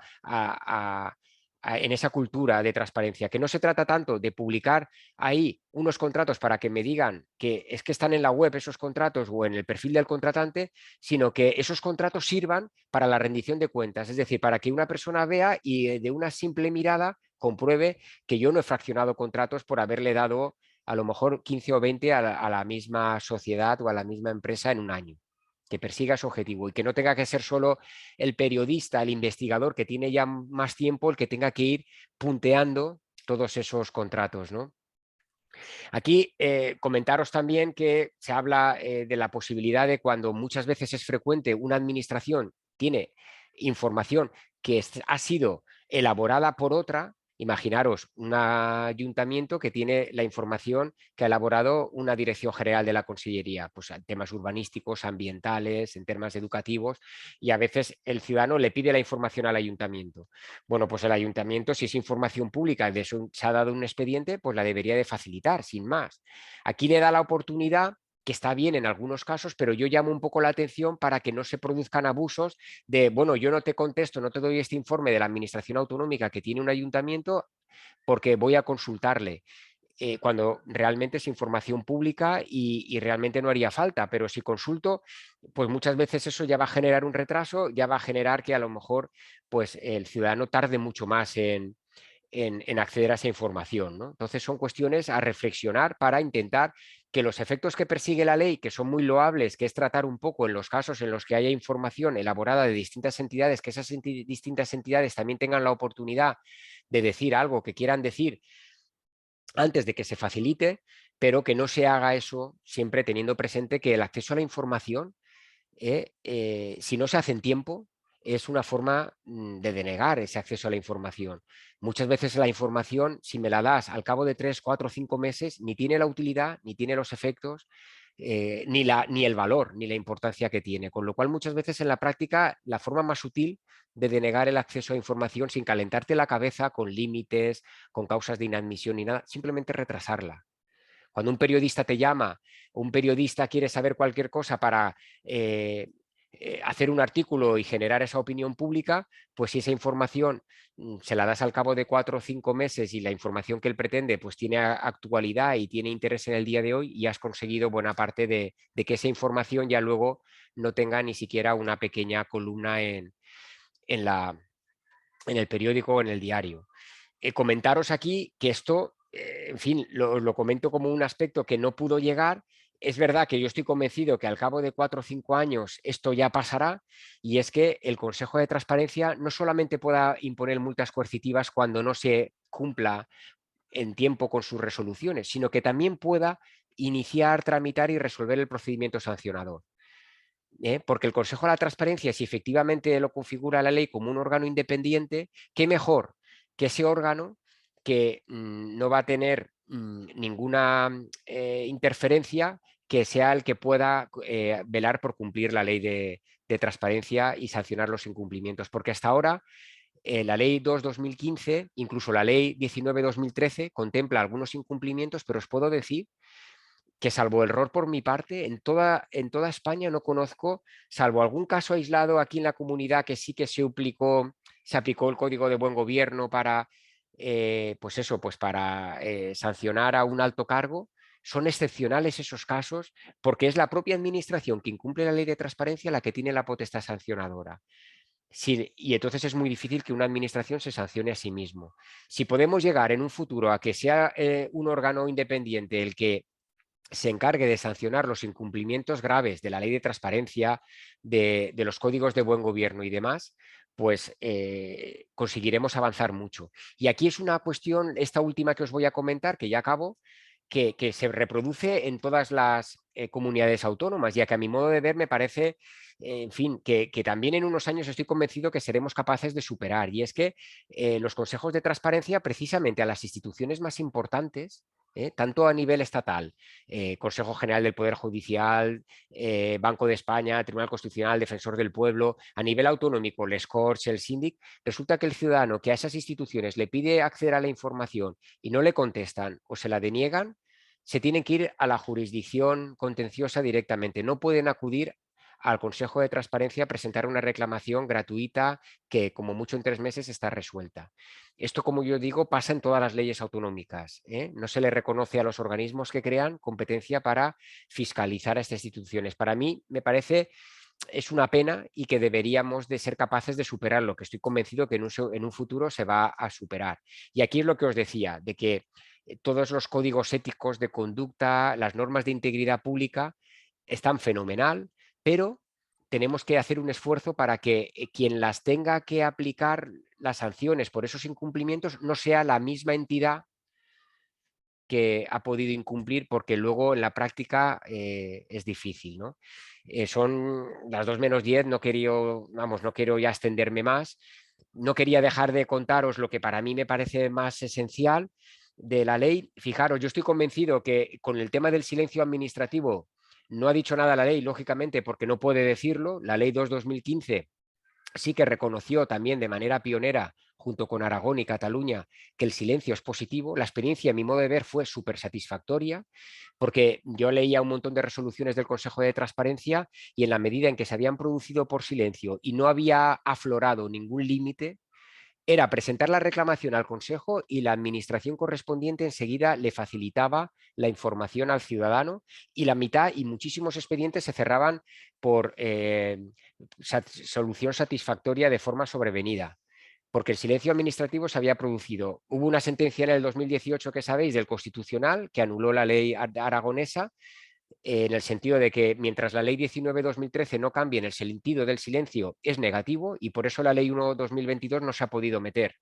en esa cultura de transparencia, que no se trata tanto de publicar ahí unos contratos para que me digan que es que están en la web esos contratos o en el perfil del contratante, sino que esos contratos sirvan para la rendición de cuentas, es decir, para que una persona vea y de una simple mirada compruebe que yo no he fraccionado contratos por haberle dado a lo mejor 15 o 20 a la misma sociedad o a la misma empresa en un año, que persiga su objetivo y que no tenga que ser solo el periodista, el investigador que tiene ya más tiempo el que tenga que ir punteando todos esos contratos, ¿no? Aquí comentaros también que se habla de la posibilidad de cuando muchas veces es frecuente una administración tiene información que ha sido elaborada por otra. Imaginaros un ayuntamiento que tiene la información que ha elaborado una dirección general de la Consellería, pues en temas urbanísticos, ambientales, en temas educativos, y a veces el ciudadano le pide la información al ayuntamiento. Bueno, pues el ayuntamiento, si es información pública, de eso se ha dado un expediente, pues la debería de facilitar, sin más. Aquí le da la oportunidad, que está bien en algunos casos, pero yo llamo un poco la atención para que no se produzcan abusos de, bueno, yo no te contesto, no te doy este informe de la administración autonómica que tiene un ayuntamiento porque voy a consultarle. Cuando realmente es información pública y realmente no haría falta, pero si consulto, pues muchas veces eso ya va a generar un retraso, ya va a generar que a lo mejor pues el ciudadano tarde mucho más en acceder a esa información, ¿no? Entonces son cuestiones a reflexionar para intentar que los efectos que persigue la ley, que son muy loables, que es tratar un poco en los casos en los que haya información elaborada de distintas entidades, que esas distintas entidades también tengan la oportunidad de decir algo que quieran decir antes de que se facilite, pero que no se haga eso siempre teniendo presente que el acceso a la información, si no se hace en tiempo, es una forma de denegar ese acceso a la información. Muchas veces la información, si me la das al cabo de 3, 4, 5 meses, ni tiene la utilidad, ni tiene los efectos, ni el valor, ni la importancia que tiene. Con lo cual, muchas veces en la práctica, la forma más útil de denegar el acceso a información sin calentarte la cabeza con límites, con causas de inadmisión ni nada, simplemente retrasarla. Cuando un periodista te llama, o un periodista quiere saber cualquier cosa para hacer un artículo y generar esa opinión pública, pues si esa información se la das al cabo de 4 o 5 meses y la información que él pretende pues tiene actualidad y tiene interés en el día de hoy, y has conseguido buena parte de que esa información ya luego no tenga ni siquiera una pequeña columna en, la, en el periódico o en el diario. Comentaros aquí que esto, en fin, lo comento como un aspecto que no pudo llegar. Es verdad que yo estoy convencido que al cabo de 4 o 5 años esto ya pasará, y es que el Consejo de Transparencia no solamente pueda imponer multas coercitivas cuando no se cumpla en tiempo con sus resoluciones, sino que también pueda iniciar, tramitar y resolver el procedimiento sancionador. Porque el Consejo de la Transparencia, si efectivamente lo configura la ley como un órgano independiente, qué mejor que ese órgano que no va a tener ninguna interferencia, que sea el que pueda velar por cumplir la ley de transparencia y sancionar los incumplimientos. Porque hasta ahora la ley 2-2015, incluso la ley 19-2013, contempla algunos incumplimientos, pero os puedo decir que salvo error por mi parte, en toda España no conozco, salvo algún caso aislado aquí en la comunidad que sí que se aplicó el Código de Buen Gobierno para, pues eso, pues para sancionar a un alto cargo. Son excepcionales esos casos porque es la propia administración que incumple la ley de transparencia la que tiene la potestad sancionadora. Sí, y entonces es muy difícil que una administración se sancione a sí mismo. Si podemos llegar en un futuro a que sea un órgano independiente el que se encargue de sancionar los incumplimientos graves de la ley de transparencia, de los códigos de buen gobierno y demás, pues conseguiremos avanzar mucho. Y aquí es una cuestión, esta última que os voy a comentar, que ya acabo, que se reproduce en todas las comunidades autónomas, ya que a mi modo de ver me parece, en fin, que también en unos años estoy convencido que seremos capaces de superar. Y es que los consejos de transparencia, precisamente a las instituciones más importantes, tanto a nivel estatal, Consejo General del Poder Judicial, Banco de España, Tribunal Constitucional, Defensor del Pueblo, a nivel autonómico, les Corts, el Síndic, resulta que el ciudadano que a esas instituciones le pide acceder a la información y no le contestan o se la deniegan, se tienen que ir a la jurisdicción contenciosa directamente. No pueden acudir al Consejo de Transparencia presentar una reclamación gratuita que como mucho en 3 meses está resuelta. Esto, como yo digo, pasa en todas las leyes autonómicas, ¿eh? No se le reconoce a los organismos que crean competencia para fiscalizar a estas instituciones. Para mí me parece es una pena y que deberíamos de ser capaces de superarlo, que estoy convencido que en un futuro se va a superar. Y aquí es lo que os decía, de que todos los códigos éticos de conducta, las normas de integridad pública están fenomenal, pero tenemos que hacer un esfuerzo para que quien las tenga que aplicar las sanciones por esos incumplimientos no sea la misma entidad que ha podido incumplir, porque luego en la práctica es difícil, ¿no? Son las 2 menos 10, no quiero ya extenderme más. No quería dejar de contaros lo que para mí me parece más esencial de la ley. Fijaros, yo estoy convencido que con el tema del silencio administrativo no ha dicho nada la ley, lógicamente, porque no puede decirlo. La ley 2/2015 sí que reconoció también de manera pionera, junto con Aragón y Cataluña, que el silencio es positivo. La experiencia, a mi modo de ver, fue súper satisfactoria, porque yo leía un montón de resoluciones del Consejo de Transparencia y en la medida en que se habían producido por silencio y no había aflorado ningún límite, era presentar la reclamación al Consejo y la administración correspondiente enseguida le facilitaba la información al ciudadano, y la mitad y muchísimos expedientes se cerraban por solución satisfactoria de forma sobrevenida, porque el silencio administrativo se había producido. Hubo una sentencia en el 2018, que sabéis, del Constitucional, que anuló la ley aragonesa, en el sentido de que mientras la ley 19/2013 no cambie en el sentido del silencio, es negativo, y por eso la ley 1/2022 no se ha podido meter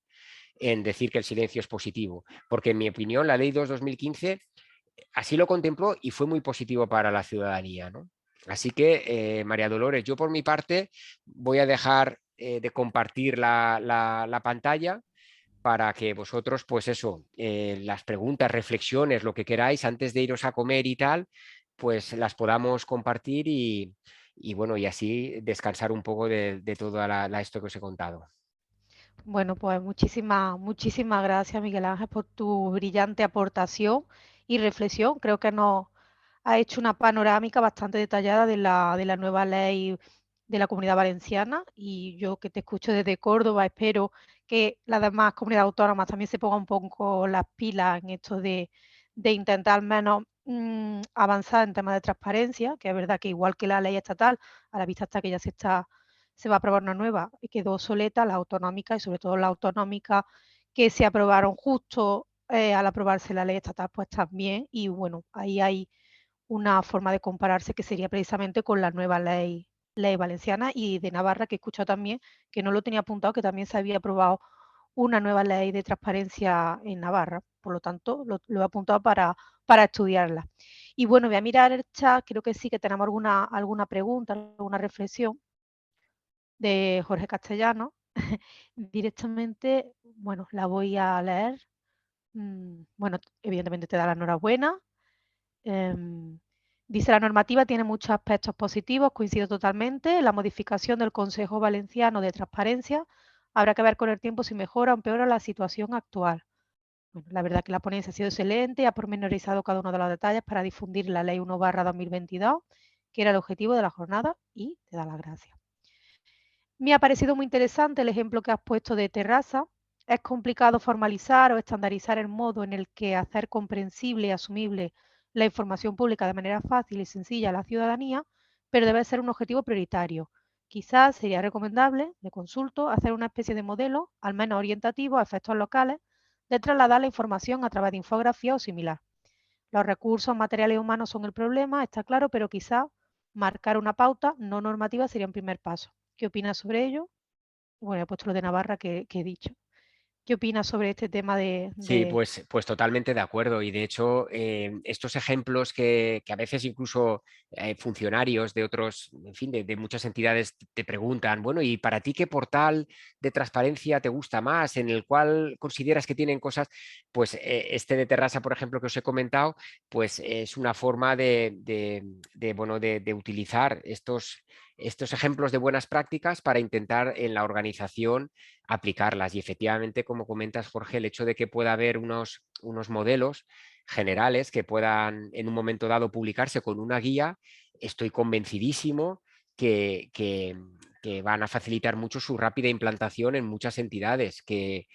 en decir que el silencio es positivo, porque en mi opinión la ley 2/2015 así lo contempló y fue muy positivo para la ciudadanía, ¿no? Así que, María Dolores, yo por mi parte voy a dejar de compartir la pantalla para que vosotros, pues eso, las preguntas, reflexiones, lo que queráis antes de iros a comer y tal, pues las podamos compartir y bueno, y así descansar un poco de todo esto que os he contado. Bueno, pues muchísimas gracias, Miguel Ángel, por tu brillante aportación y reflexión. Creo que nos ha hecho una panorámica bastante detallada de la nueva ley de la Comunidad Valenciana, y yo, que te escucho desde Córdoba, espero que las demás comunidades autónomas también se pongan un poco las pilas en esto de intentar al menos avanzar en temas de transparencia, que es verdad que igual que la ley estatal, a la vista está que ya se va a aprobar una nueva y quedó obsoleta, la autonómica, y sobre todo la autonómica que se aprobaron justo al aprobarse la ley estatal, pues también. Y bueno, ahí hay una forma de compararse que sería precisamente con la nueva ley valenciana y de Navarra, que he escuchado también, que no lo tenía apuntado, que también se había aprobado una nueva ley de transparencia en Navarra. Por lo tanto, lo he apuntado para estudiarla. Y bueno, voy a mirar el chat, creo que sí que tenemos alguna pregunta, alguna reflexión de Jorge Castellano. Directamente, bueno, la voy a leer. Bueno, evidentemente te da la enhorabuena. Dice: la normativa tiene muchos aspectos positivos, coincido totalmente. La modificación del Consejo Valenciano de Transparencia habrá que ver con el tiempo si mejora o empeora la situación actual. Bueno, la verdad que la ponencia ha sido excelente, ha pormenorizado cada uno de los detalles para difundir la Ley 1/2022, que era el objetivo de la jornada, y te da las gracias. Me ha parecido muy interesante el ejemplo que has puesto de Terrassa. Es complicado formalizar o estandarizar el modo en el que hacer comprensible y asumible la información pública de manera fácil y sencilla a la ciudadanía, pero debe ser un objetivo prioritario. Quizás sería recomendable, de consulto, hacer una especie de modelo, al menos orientativo a efectos locales, de trasladar la información a través de infografía o similar. Los recursos materiales y humanos son el problema, está claro, pero quizás marcar una pauta no normativa sería un primer paso. ¿Qué opinas sobre ello? Bueno, he puesto lo de Navarra que he dicho. ¿Qué opinas sobre este tema Sí, pues totalmente de acuerdo. Y de hecho, estos ejemplos que a veces incluso funcionarios de otros, en fin, de muchas entidades te preguntan, bueno, ¿y para ti qué portal de transparencia te gusta más, en el cual consideras que tienen cosas? Pues este de Terrassa, por ejemplo, que os he comentado, pues es una forma bueno, de utilizar estos ejemplos de buenas prácticas para intentar en la organización aplicarlas. Y efectivamente, como comentas, Jorge, el hecho de que pueda haber unos modelos generales que puedan en un momento dado publicarse con una guía, estoy convencidísimo que van a facilitar mucho su rápida implantación en muchas entidades que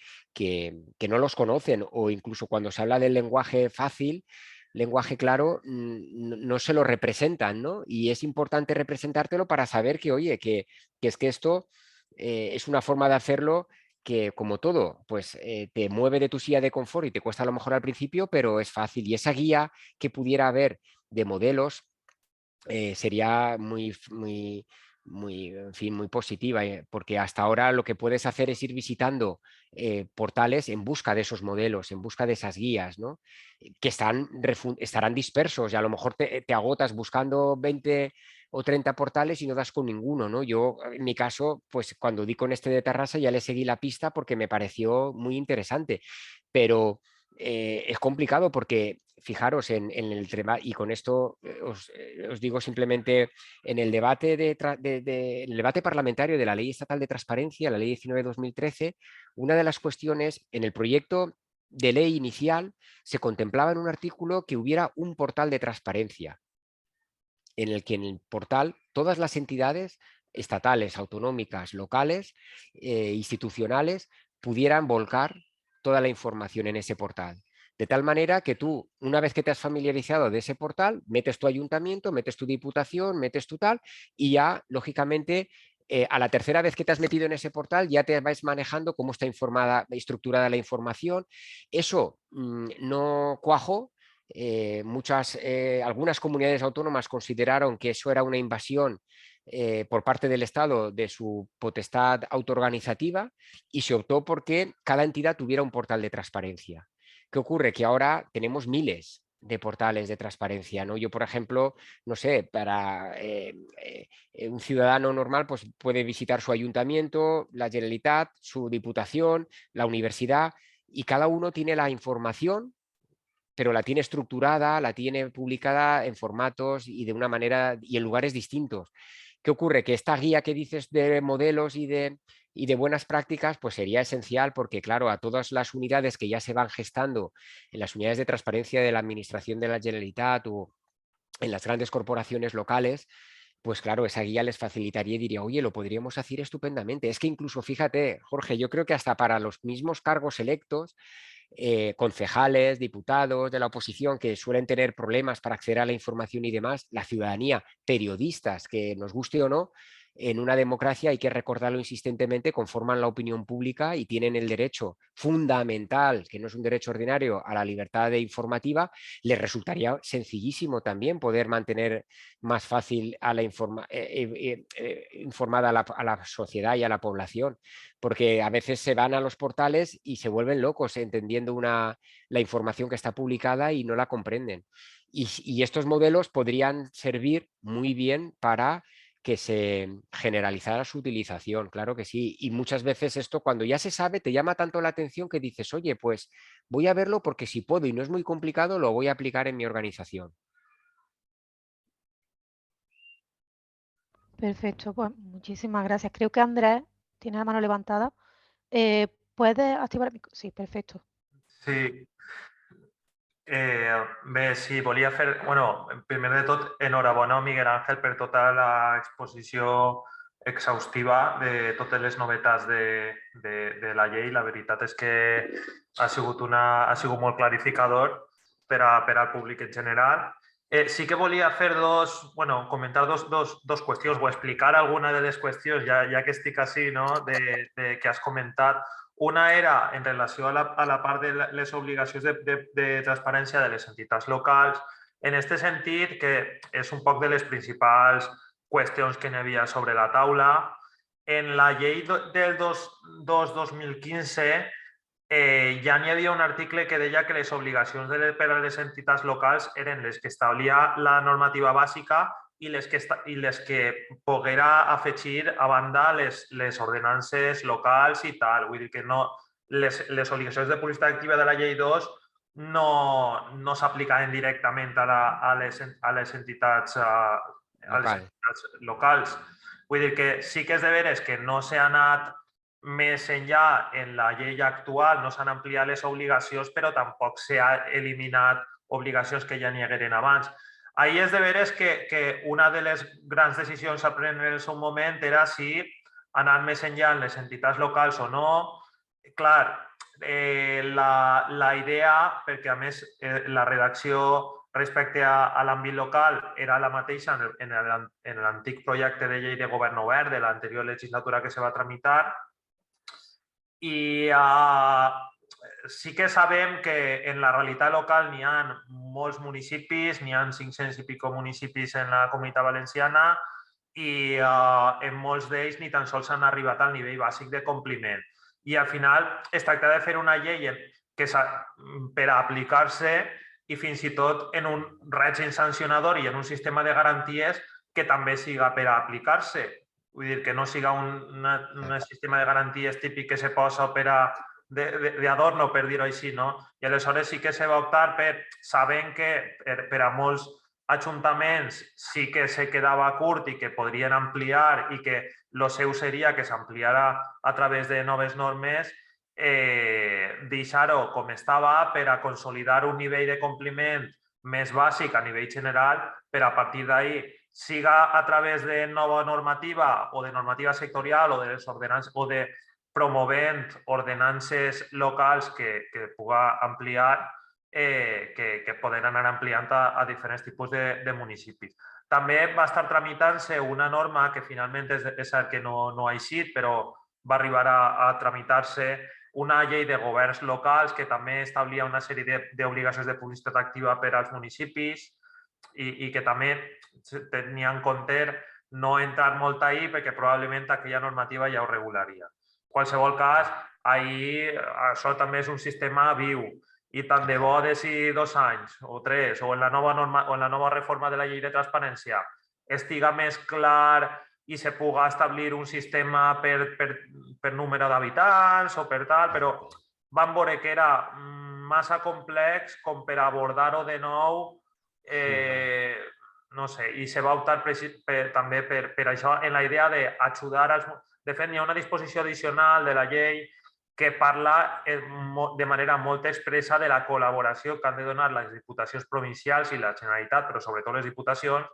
no los conocen, o incluso cuando se habla del lenguaje fácil, lenguaje claro, no se lo representan, ¿no? Y es importante representártelo para saber que, oye, que es que esto es una forma de hacerlo que, como todo, pues te mueve de tu silla de confort y te cuesta a lo mejor al principio, pero es fácil. Y esa guía que pudiera haber de modelos sería en fin, muy positiva, porque hasta ahora lo que puedes hacer es ir visitando portales en busca de esos modelos, en busca de esas guías, ¿no? Que estarán dispersos y a lo mejor te agotas buscando 20 o 30 portales y no das con ninguno, ¿no? Yo, en mi caso, pues cuando di con este de Tarrasa ya le seguí la pista porque me pareció muy interesante, pero es complicado porque fijaros en el tema, y con esto os digo simplemente, en el debate, en el debate parlamentario de la Ley Estatal de Transparencia, la Ley 19/2013, una de las cuestiones en el proyecto de ley inicial se contemplaba en un artículo que hubiera un portal de transparencia, en el que en el portal todas las entidades estatales, autonómicas, locales, institucionales, pudieran volcar toda la información en ese portal. De tal manera que tú, una vez que te has familiarizado de ese portal, metes tu ayuntamiento, metes tu diputación, metes tu tal, y ya, lógicamente, a la tercera vez que te has metido en ese portal, ya te vais manejando cómo está estructurada la información. Eso no cuajó. Algunas comunidades autónomas consideraron que eso era una invasión por parte del Estado de su potestad autoorganizativa, y se optó porque cada entidad tuviera un portal de transparencia. ¿Qué ocurre? Que ahora tenemos miles de portales de transparencia, ¿no? Yo, por ejemplo, no sé, para un ciudadano normal pues puede visitar su ayuntamiento, la Generalitat, su diputación, la universidad, y cada uno tiene la información, pero la tiene estructurada, la tiene publicada en formatos y de una manera y en lugares distintos. ¿Qué ocurre? Que esta guía que dices de modelos y de buenas prácticas, pues sería esencial, porque claro, a todas las unidades que ya se van gestando en las unidades de transparencia de la Administración de la Generalitat o en las grandes corporaciones locales, pues claro, esa guía les facilitaría y diría, oye, lo podríamos hacer estupendamente. Es que incluso, fíjate, Jorge, yo creo que hasta para los mismos cargos electos, concejales, diputados de la oposición que suelen tener problemas para acceder a la información y demás, la ciudadanía, periodistas, que nos guste o no, en una democracia, hay que recordarlo insistentemente, conforman la opinión pública y tienen el derecho fundamental, que no es un derecho ordinario, a la libertad informativa. Les resultaría sencillísimo también poder mantener más fácil a la informada a la sociedad y a la población, porque a veces se van a los portales y se vuelven locos entendiendo la información que está publicada y no la comprenden. Y estos modelos podrían servir muy bien para que se generalizara su utilización, claro que sí. Y muchas veces esto, cuando ya se sabe, te llama tanto la atención que dices, oye, pues voy a verlo porque si puedo y no es muy complicado, lo voy a aplicar en mi organización. Perfecto, pues muchísimas gracias. Creo que Andrés tiene la mano levantada. ¿Puedes activar el micro? Sí, perfecto. Sí, bé, sí, volia fer... Bueno, primer de tot, enhorabona, Miguel Ángel, per tota la exposició exhaustiva de totes les novetats de la llei. La veritat és que ha sigut molt clarificador per al públic en general. Sí que volia fer comentar dos qüestions o explicar alguna de les qüestions, ja que estic així, no? que has comentat. Una era en relació a la part de les obligacions de transparència de les entitats locals. En aquest sentit, que és un poc de les principals qüestions que n'hi havia sobre la taula, en la llei del 2-2015 ja n'hi havia un article que deia que les obligacions per a les entitats locals eren les que establia la normativa bàsica i les que poguera afegir a banda les ordenances locals i tal. Vull dir que no, les obligacions de publicitat activa de la llei 2 no s'aplicaven directament a les entitats locals. Vull dir que sí que és de veres que no s'ha anat més enllà en la llei actual, no s'han ampliat les obligacions, però tampoc s'ha eliminat obligacions que ja n'hi hagueren abans. Ahí és de veres que una de les grans decisions a prendre en el seu moment era si anar més enllà en les entitats locals o no. Clar, la idea, perquè a més la redacció respecte a l'àmbit local era la mateixa en l'antic projecte de llei de govern obert de l'anterior legislatura que se va tramitar, i sí que sabem que en la realitat local n'hi ha molts municipis, n'hi ha 500 i pico municipis en la Comunitat Valenciana i en molts d'ells ni tan sols han arribat al nivell bàsic de compliment. I al final es tracta de fer una llei que per a aplicar-se i fins i tot en un règim sancionador i en un sistema de garanties que també siga per a aplicar-se. Vull dir, que no siga un sistema de garanties típic que se posa per a d'adorno, per dir-ho així, no? I aleshores sí que se va optar per, sabent que per a molts ajuntaments sí que se quedava curt i que podrien ampliar i que el seu seria que s'ampliara a través de noves normes, deixar-ho com estava per a consolidar un nivell de compliment més bàsic a nivell general per a partir d'ahir, siga a través de nova normativa o de normativa sectorial o de les ordenances o de promovent ordenances locals que puga ampliar, que poden anar ampliant a diferents tipus de municipis. També va estar tramitant-se una norma que finalment és cert que no ha eixit, però va arribar a tramitar-se una llei de governs locals que també establia una sèrie d'obligacions de publicitat activa per als municipis i que també tenia en compte no entrar molt ahir perquè probablement aquella normativa ja ho regularia. En qualsevol cas, ahir això també és un sistema viu i tant de bo de si 2 anys o 3 o en la nova reforma de la llei de transparència estiga més clar i se puga establir un sistema per número d'habitants o per tal, però vam veure que era massa complex com per abordar-ho de nou, no sé, i se va optar també per això en la idea d'ajudar als... De fet, hi ha una disposició addicional de la llei que parla de manera molt expressa de la col·laboració que han de donar les diputacions provincials i la Generalitat, però sobretot les diputacions,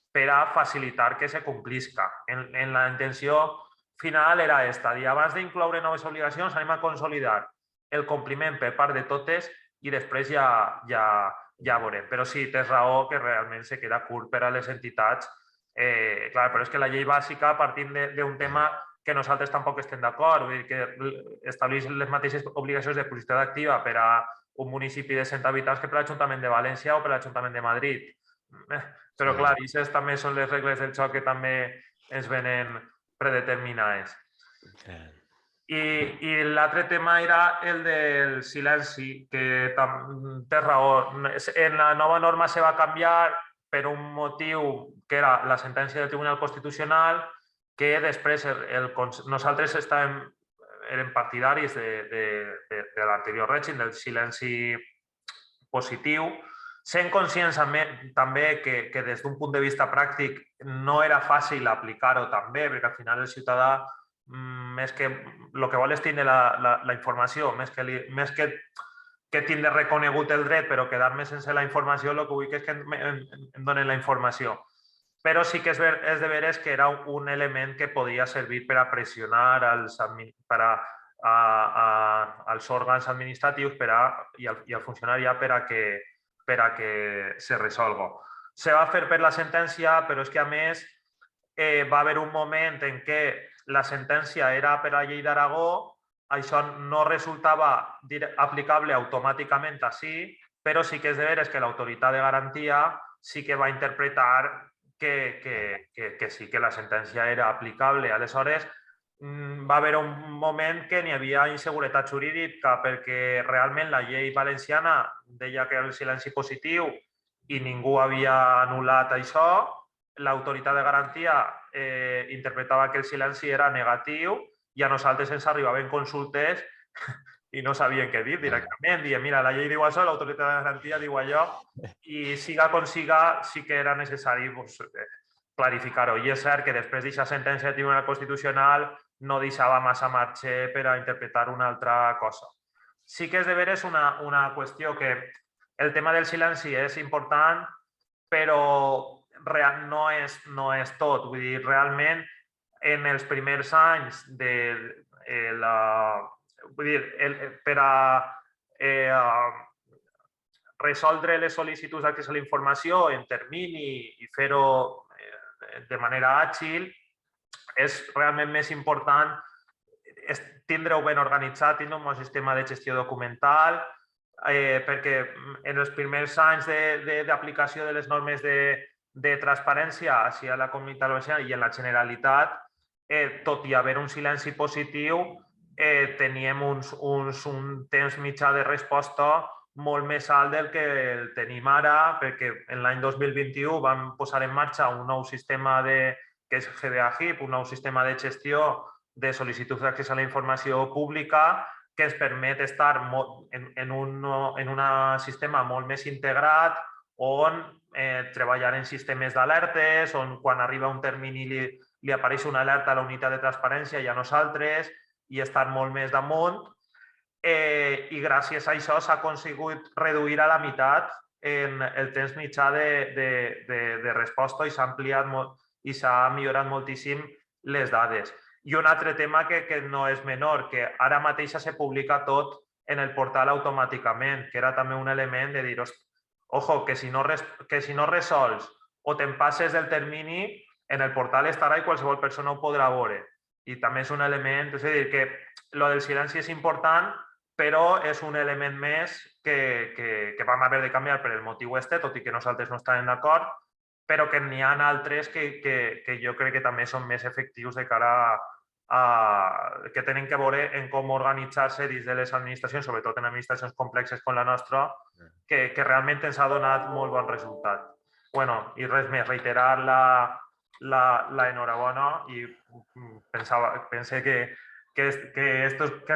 per a facilitar que se complisca. En la intenció final era aquesta, dir, abans d'incloure noves obligacions anem a consolidar el compliment per part de totes i després ja veurem. Però sí, tens raó que realment se queda curt per a les entitats. Clar, però és que la llei bàsica partim d'un tema que nosaltres tampoc estem d'acord, vull dir que estableix les mateixes obligacions de publicitat activa per a un municipi de 100 habitants que per a l'Ajuntament de València o per a l'Ajuntament de Madrid. Però clar, aquestes també són les regles del joc que també ens venen predeterminades. I l'altre tema era el del silenci, que té raó. En la nova norma se va canviar per un motiu que era la sentència del Tribunal Constitucional, que després nosaltres érem partidaris de l'anterior règim, del silenci positiu, sent conscients també que des d'un punt de vista pràctic no era fàcil aplicar-ho també, perquè al final el ciutadà, més que el que vol és tindre la informació, més que tindre reconegut el dret però quedar-me sense la informació, el que vull és que em donen la informació. Però sí que és de veres que era un element que podia servir per a pressionar als òrgans administratius i al funcionariat per a que se resolgui. Se va fer per la sentència, però és que a més va haver un moment en què la sentència era per a la llei d'Aragó, això no resultava aplicable automàticament així, però sí que és de veres que l'autoritat de garantia sí que va interpretar que sí que la sentència era aplicable. Aleshores, va haver un moment que n'hi havia inseguretat jurídica perquè realment la llei valenciana deia que era el silenci positiu i ningú havia anul·lat això. L'autoritat de garantia interpretava que el silenci era negatiu i a nosaltres ens arribaven consultes i no sabien què dir directament. Diem, mira, la llei diu això, l'autoritat de garantia diu allò, i siga com siga, sí que era necessari clarificar-ho. I és cert que després d'aquesta sentència del Tribunal Constitucional no deixava massa marge per a interpretar una altra cosa. Sí que és de veres una qüestió que el tema del silenci és important però no és tot. Vull dir, realment, en els primers anys per a resoldre les sol·licituds d'accés a la informació en termini i fer-ho de manera àgil, és realment més important tindre-ho ben organitzat, tindre un bon sistema de gestió documental, perquè en els primers anys d'aplicació de les normes de transparència a la Comunitat Valenciana i en la Generalitat, tot i haver un silenci positiu, teníem un temps mitjà de resposta molt més alt del que el tenim ara, perquè en l'any 2021 vam posar en marxa un nou sistema que és GDA-HIP, un nou sistema de gestió de sol·licituds d'accés a la informació pública que ens permet estar en un sistema molt més integrat on treballar en sistemes d'alertes, on quan arriba un termini li apareix una alerta a la unitat de transparència i a nosaltres i estar molt més damunt. I gràcies a això s'ha aconseguit reduir a la meitat el temps mitjà de resposta i s'ha ampliat i s'ha millorat moltíssim les dades. I un altre tema que no és menor, que ara mateix se publica tot en el portal automàticament, que era també un element de dir, ojo, que si no resols o te'n passes del termini, en el portal estarà i qualsevol persona ho podrà veure. I també és un element, és a dir, que lo del silenci és important, però és un element més que vam haver de canviar per el motiu tot i que nosaltres no estàvem d'acord, però que n'hi ha altres que jo crec que també són més efectius de cara que tenen que veure en com organitzar-se dins de les administracions, sobretot en administracions complexes com la nostra, que realment ens ha donat molt bon resultat. Bueno, i res més, reiterar l'enhorabona i pense que els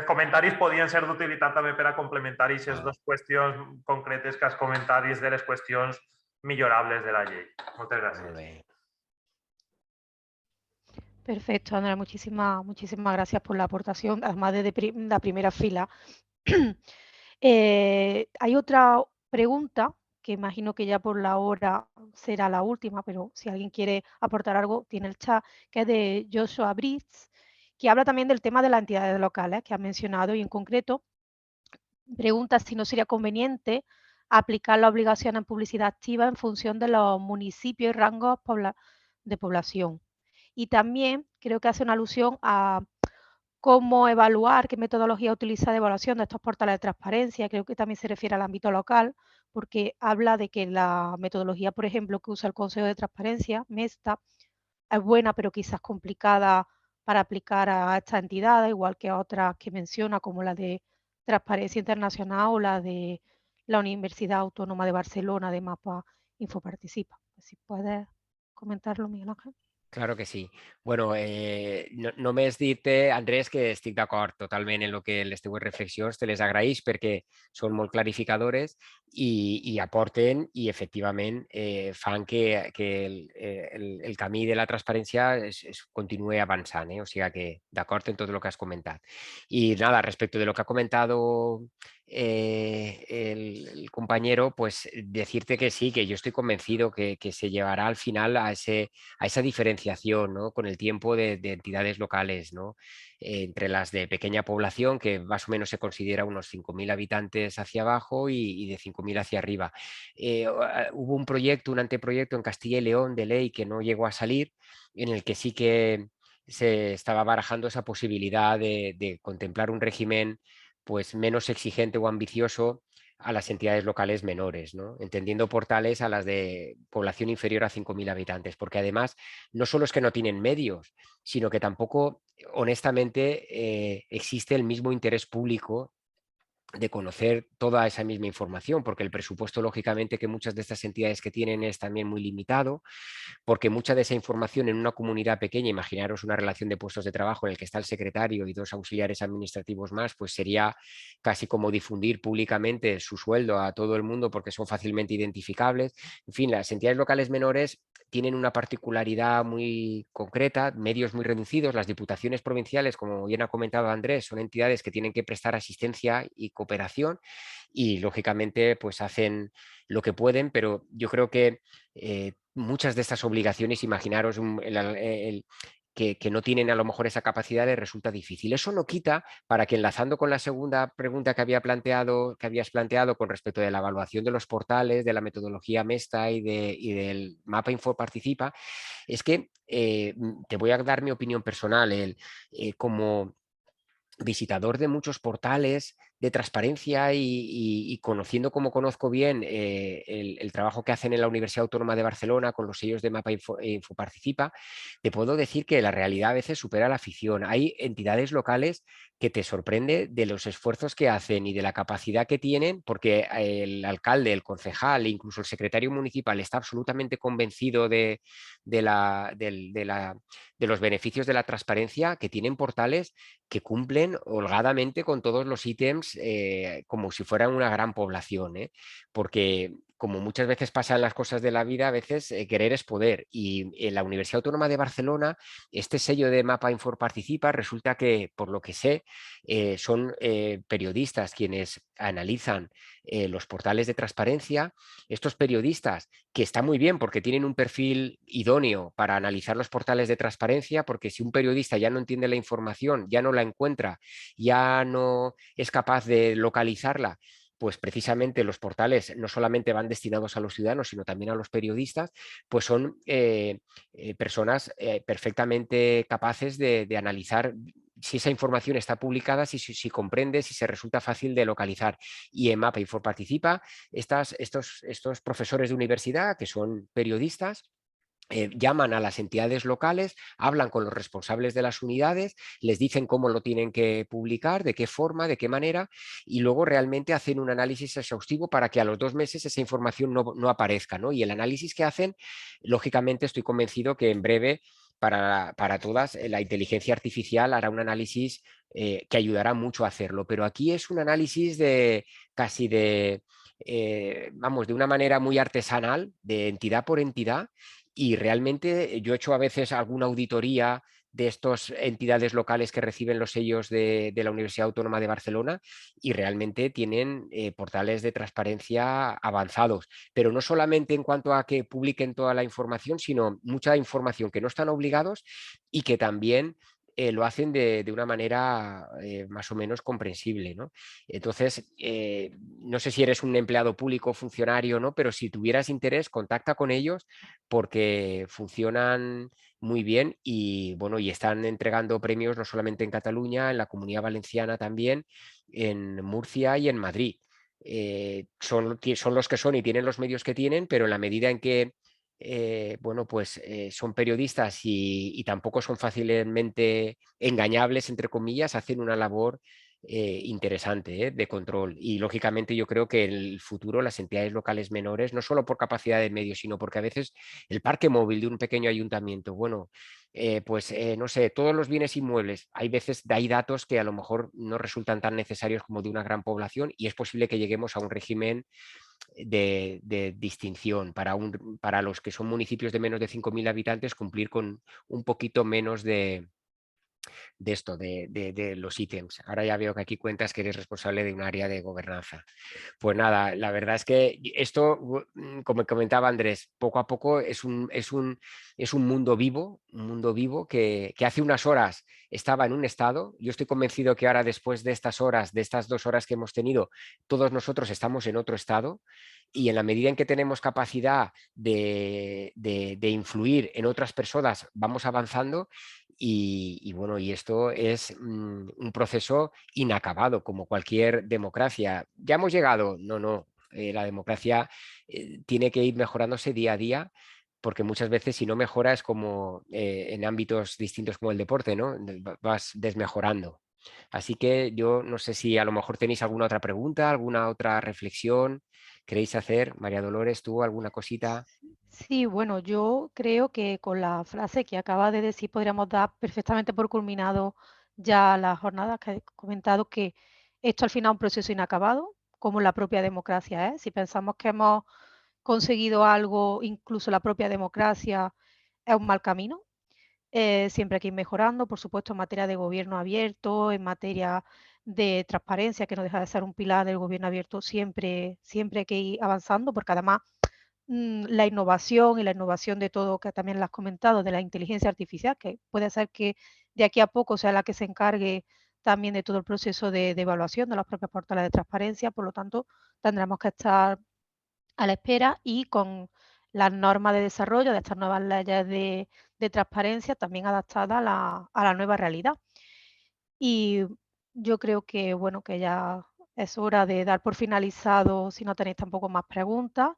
comentaris podien ser d'utilitat també per a complementar aquestes dues qüestions concretes que has comentat dins de les qüestions millorables de la llei. Moltes gràcies. Perfecto, Andrea, muchísimas gracias por la aportación, además de la primera fila. Hay otra pregunta que imagino que ya por la hora será la última, pero si alguien quiere aportar algo, tiene el chat, que es de Joshua Brits, que habla también del tema de las entidades locales que ha mencionado y en concreto pregunta si no sería conveniente aplicar la obligación en publicidad activa en función de los municipios y rangos de población. Y también creo que hace una alusión a cómo evaluar, qué metodología utiliza de evaluación de estos portales de transparencia. Creo que también se refiere al ámbito local, porque habla de que la metodología, por ejemplo, que usa el Consejo de Transparencia, MESTA, es buena, pero quizás complicada para aplicar a esta entidad, igual que a otras que menciona, como la de Transparencia Internacional o la de la Universidad Autónoma de Barcelona de Mapa Infoparticipa. Si puedes comentar-lo, Miguel Ángel. Claro que sí. Bueno, només dir-te, Andrés, que estic d'acord totalment en el que les teues reflexions te les agraïs perquè són molt clarificadores i aporten i efectivament fan que el camí de la transparència es continue avançant. O sigui que d'acord en tot el que has comentat. Y nada, respecto de lo que ha comentado el compañero, pues decirte que sí, que yo estoy convencido que se llevará al final a esa diferenciación, ¿no? Con el tiempo de entidades locales, ¿no? Entre las de pequeña población, que más o menos se considera unos 5.000 habitantes hacia abajo y de 5.000 hacia arriba. Hubo un anteproyecto en Castilla y León de ley que no llegó a salir, en el que sí que se estaba barajando esa posibilidad de contemplar un régimen pues menos exigente o ambicioso a las entidades locales menores, ¿no? Entendiendo por tales a las de población inferior a 5.000 habitantes, porque además no solo es que no tienen medios, sino que tampoco, honestamente, existe el mismo interés público de conocer toda esa misma información, porque el presupuesto, lógicamente, que muchas de estas entidades que tienen es también muy limitado, porque mucha de esa información en una comunidad pequeña, imaginaros una relación de puestos de trabajo en el que está el secretario y 2 auxiliares administrativos más, pues sería casi como difundir públicamente su sueldo a todo el mundo porque son fácilmente identificables. En fin, las entidades locales menores tienen una particularidad muy concreta, medios muy reducidos. Las diputaciones provinciales, como bien ha comentado Andrés, son entidades que tienen que prestar asistencia y cooperación y lógicamente pues hacen lo que pueden, pero yo creo que muchas de estas obligaciones, imaginaros que no tienen a lo mejor esa capacidad, les resulta difícil. Eso no quita para que, enlazando con la segunda pregunta que habías planteado con respecto de la evaluación de los portales, de la metodología Mesta y del mapa Info Participa, es que te voy a dar mi opinión personal. Como visitador de muchos portales de transparencia y conociendo como conozco bien el trabajo que hacen en la Universidad Autónoma de Barcelona con los sellos de Mapa Info Participa, te puedo decir que la realidad a veces supera la ficción. Hay entidades locales que te sorprende de los esfuerzos que hacen y de la capacidad que tienen, porque el alcalde, el concejal e incluso el secretario municipal está absolutamente convencido de los beneficios de la transparencia, que tienen portales que cumplen holgadamente con todos los ítems como si fueran una gran población, porque como muchas veces pasan las cosas de la vida, a veces querer es poder. Y en la Universidad Autónoma de Barcelona, este sello de Mapa Info Participa, resulta que, por lo que sé, son periodistas quienes analizan los portales de transparencia. Estos periodistas, que está muy bien porque tienen un perfil idóneo para analizar los portales de transparencia, porque si un periodista ya no entiende la información, ya no la encuentra, ya no es capaz de localizarla, pues precisamente los portales no solamente van destinados a los ciudadanos, sino también a los periodistas, pues son personas perfectamente capaces de analizar si esa información está publicada, si comprende, si se resulta fácil de localizar. Y en Mapa Info Participa, estos profesores de universidad, que son periodistas, llaman a las entidades locales, hablan con los responsables de las unidades, les dicen cómo lo tienen que publicar, de qué forma, de qué manera, y luego realmente hacen un análisis exhaustivo para que a los 2 meses esa información no aparezca, ¿no? Y el análisis que hacen, lógicamente estoy convencido que en breve para todas la inteligencia artificial hará un análisis que ayudará mucho a hacerlo, pero aquí es un análisis casi vamos, de una manera muy artesanal, de entidad por entidad, y realmente yo he hecho a veces alguna auditoría de estas entidades locales que reciben los sellos de la Universidad Autónoma de Barcelona y realmente tienen portales de transparencia avanzados, pero no solamente en cuanto a que publiquen toda la información, sino mucha información que no están obligados y que también lo hacen de una manera más o menos comprensible, ¿no? Entonces, no sé si eres un empleado público, funcionario, ¿no? Pero si tuvieras interés, contacta con ellos porque funcionan muy bien y bueno, y están entregando premios no solamente en Cataluña, en la Comunidad Valenciana también, en Murcia y en Madrid. Son los que son y tienen los medios que tienen, pero en la medida en que bueno, pues son periodistas y tampoco son fácilmente engañables, entre comillas, hacen una labor interesante de control. Y lógicamente yo creo que en el futuro las entidades locales menores, no solo por capacidad de medios, sino porque a veces el parque móvil de un pequeño ayuntamiento, bueno, pues no sé, todos los bienes inmuebles, hay veces hay datos que a lo mejor no resultan tan necesarios como de una gran población y es posible que lleguemos a un régimen de distinción para los que son municipios de menos de 5.000 habitantes, cumplir con un poquito menos de los ítems. Ahora ya veo que aquí cuentas que eres responsable de un área de gobernanza. Pues nada, la verdad es que esto, como comentaba Andrés, poco a poco es un mundo vivo que hace unas horas estaba en un estado. Yo estoy convencido que ahora, después de estas horas, de estas 2 horas que hemos tenido, todos nosotros estamos en otro estado. Y en la medida en que tenemos capacidad de influir en otras personas, vamos avanzando bueno, y esto es un proceso inacabado, como cualquier democracia. ¿Ya hemos llegado? No, no. La democracia tiene que ir mejorándose día a día, porque muchas veces si no mejora es como en ámbitos distintos como el deporte, ¿no? Vas desmejorando. Así que yo no sé si a lo mejor tenéis alguna otra pregunta, alguna otra reflexión queréis hacer. María Dolores, ¿tú alguna cosita? Sí, bueno, yo creo que con la frase que acaba de decir podríamos dar perfectamente por culminado ya la jornada que he comentado, que esto al final es un proceso inacabado, como la propia democracia es. Si pensamos que hemos conseguido algo, incluso la propia democracia, es un mal camino. Siempre hay que ir mejorando, por supuesto, en materia de gobierno abierto, en materia de transparencia, que no deja de ser un pilar del gobierno abierto, siempre hay que ir avanzando, porque además la innovación y la innovación de todo, que también lo has comentado, de la inteligencia artificial, que puede ser que de aquí a poco sea la que se encargue también de todo el proceso de evaluación de los propios portales de transparencia. Por lo tanto, tendremos que estar a la espera y con las normas de desarrollo de estas nuevas leyes de transparencia también adaptadas a la nueva realidad. Y yo creo que, bueno, que ya es hora de dar por finalizado, si no tenéis tampoco más preguntas.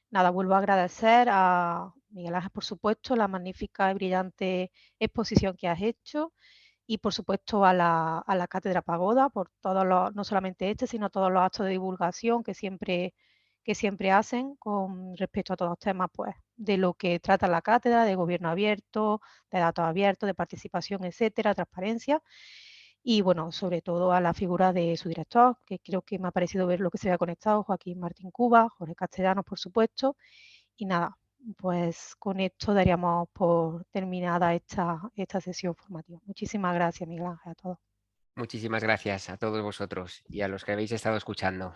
Nada, vuelvo a agradecer a Miguel Ángel, por supuesto, la magnífica y brillante exposición que has hecho, y por supuesto a la Cátedra Pagoda por todos los, no solamente este, sino todos los actos de divulgación que siempre hacen con respecto a todos los temas, pues, de lo que trata la cátedra, de gobierno abierto, de datos abiertos, de participación, etcétera, transparencia. Y bueno, sobre todo a la figura de su director, que creo que me ha parecido ver lo que se había conectado, Joaquín Martín Cuba, Jorge Castellanos, por supuesto. Y nada, pues con esto daríamos por terminada esta sesión formativa. Muchísimas gracias, Miguel Ángel, a todos. Muchísimas gracias a todos vosotros y a los que habéis estado escuchando.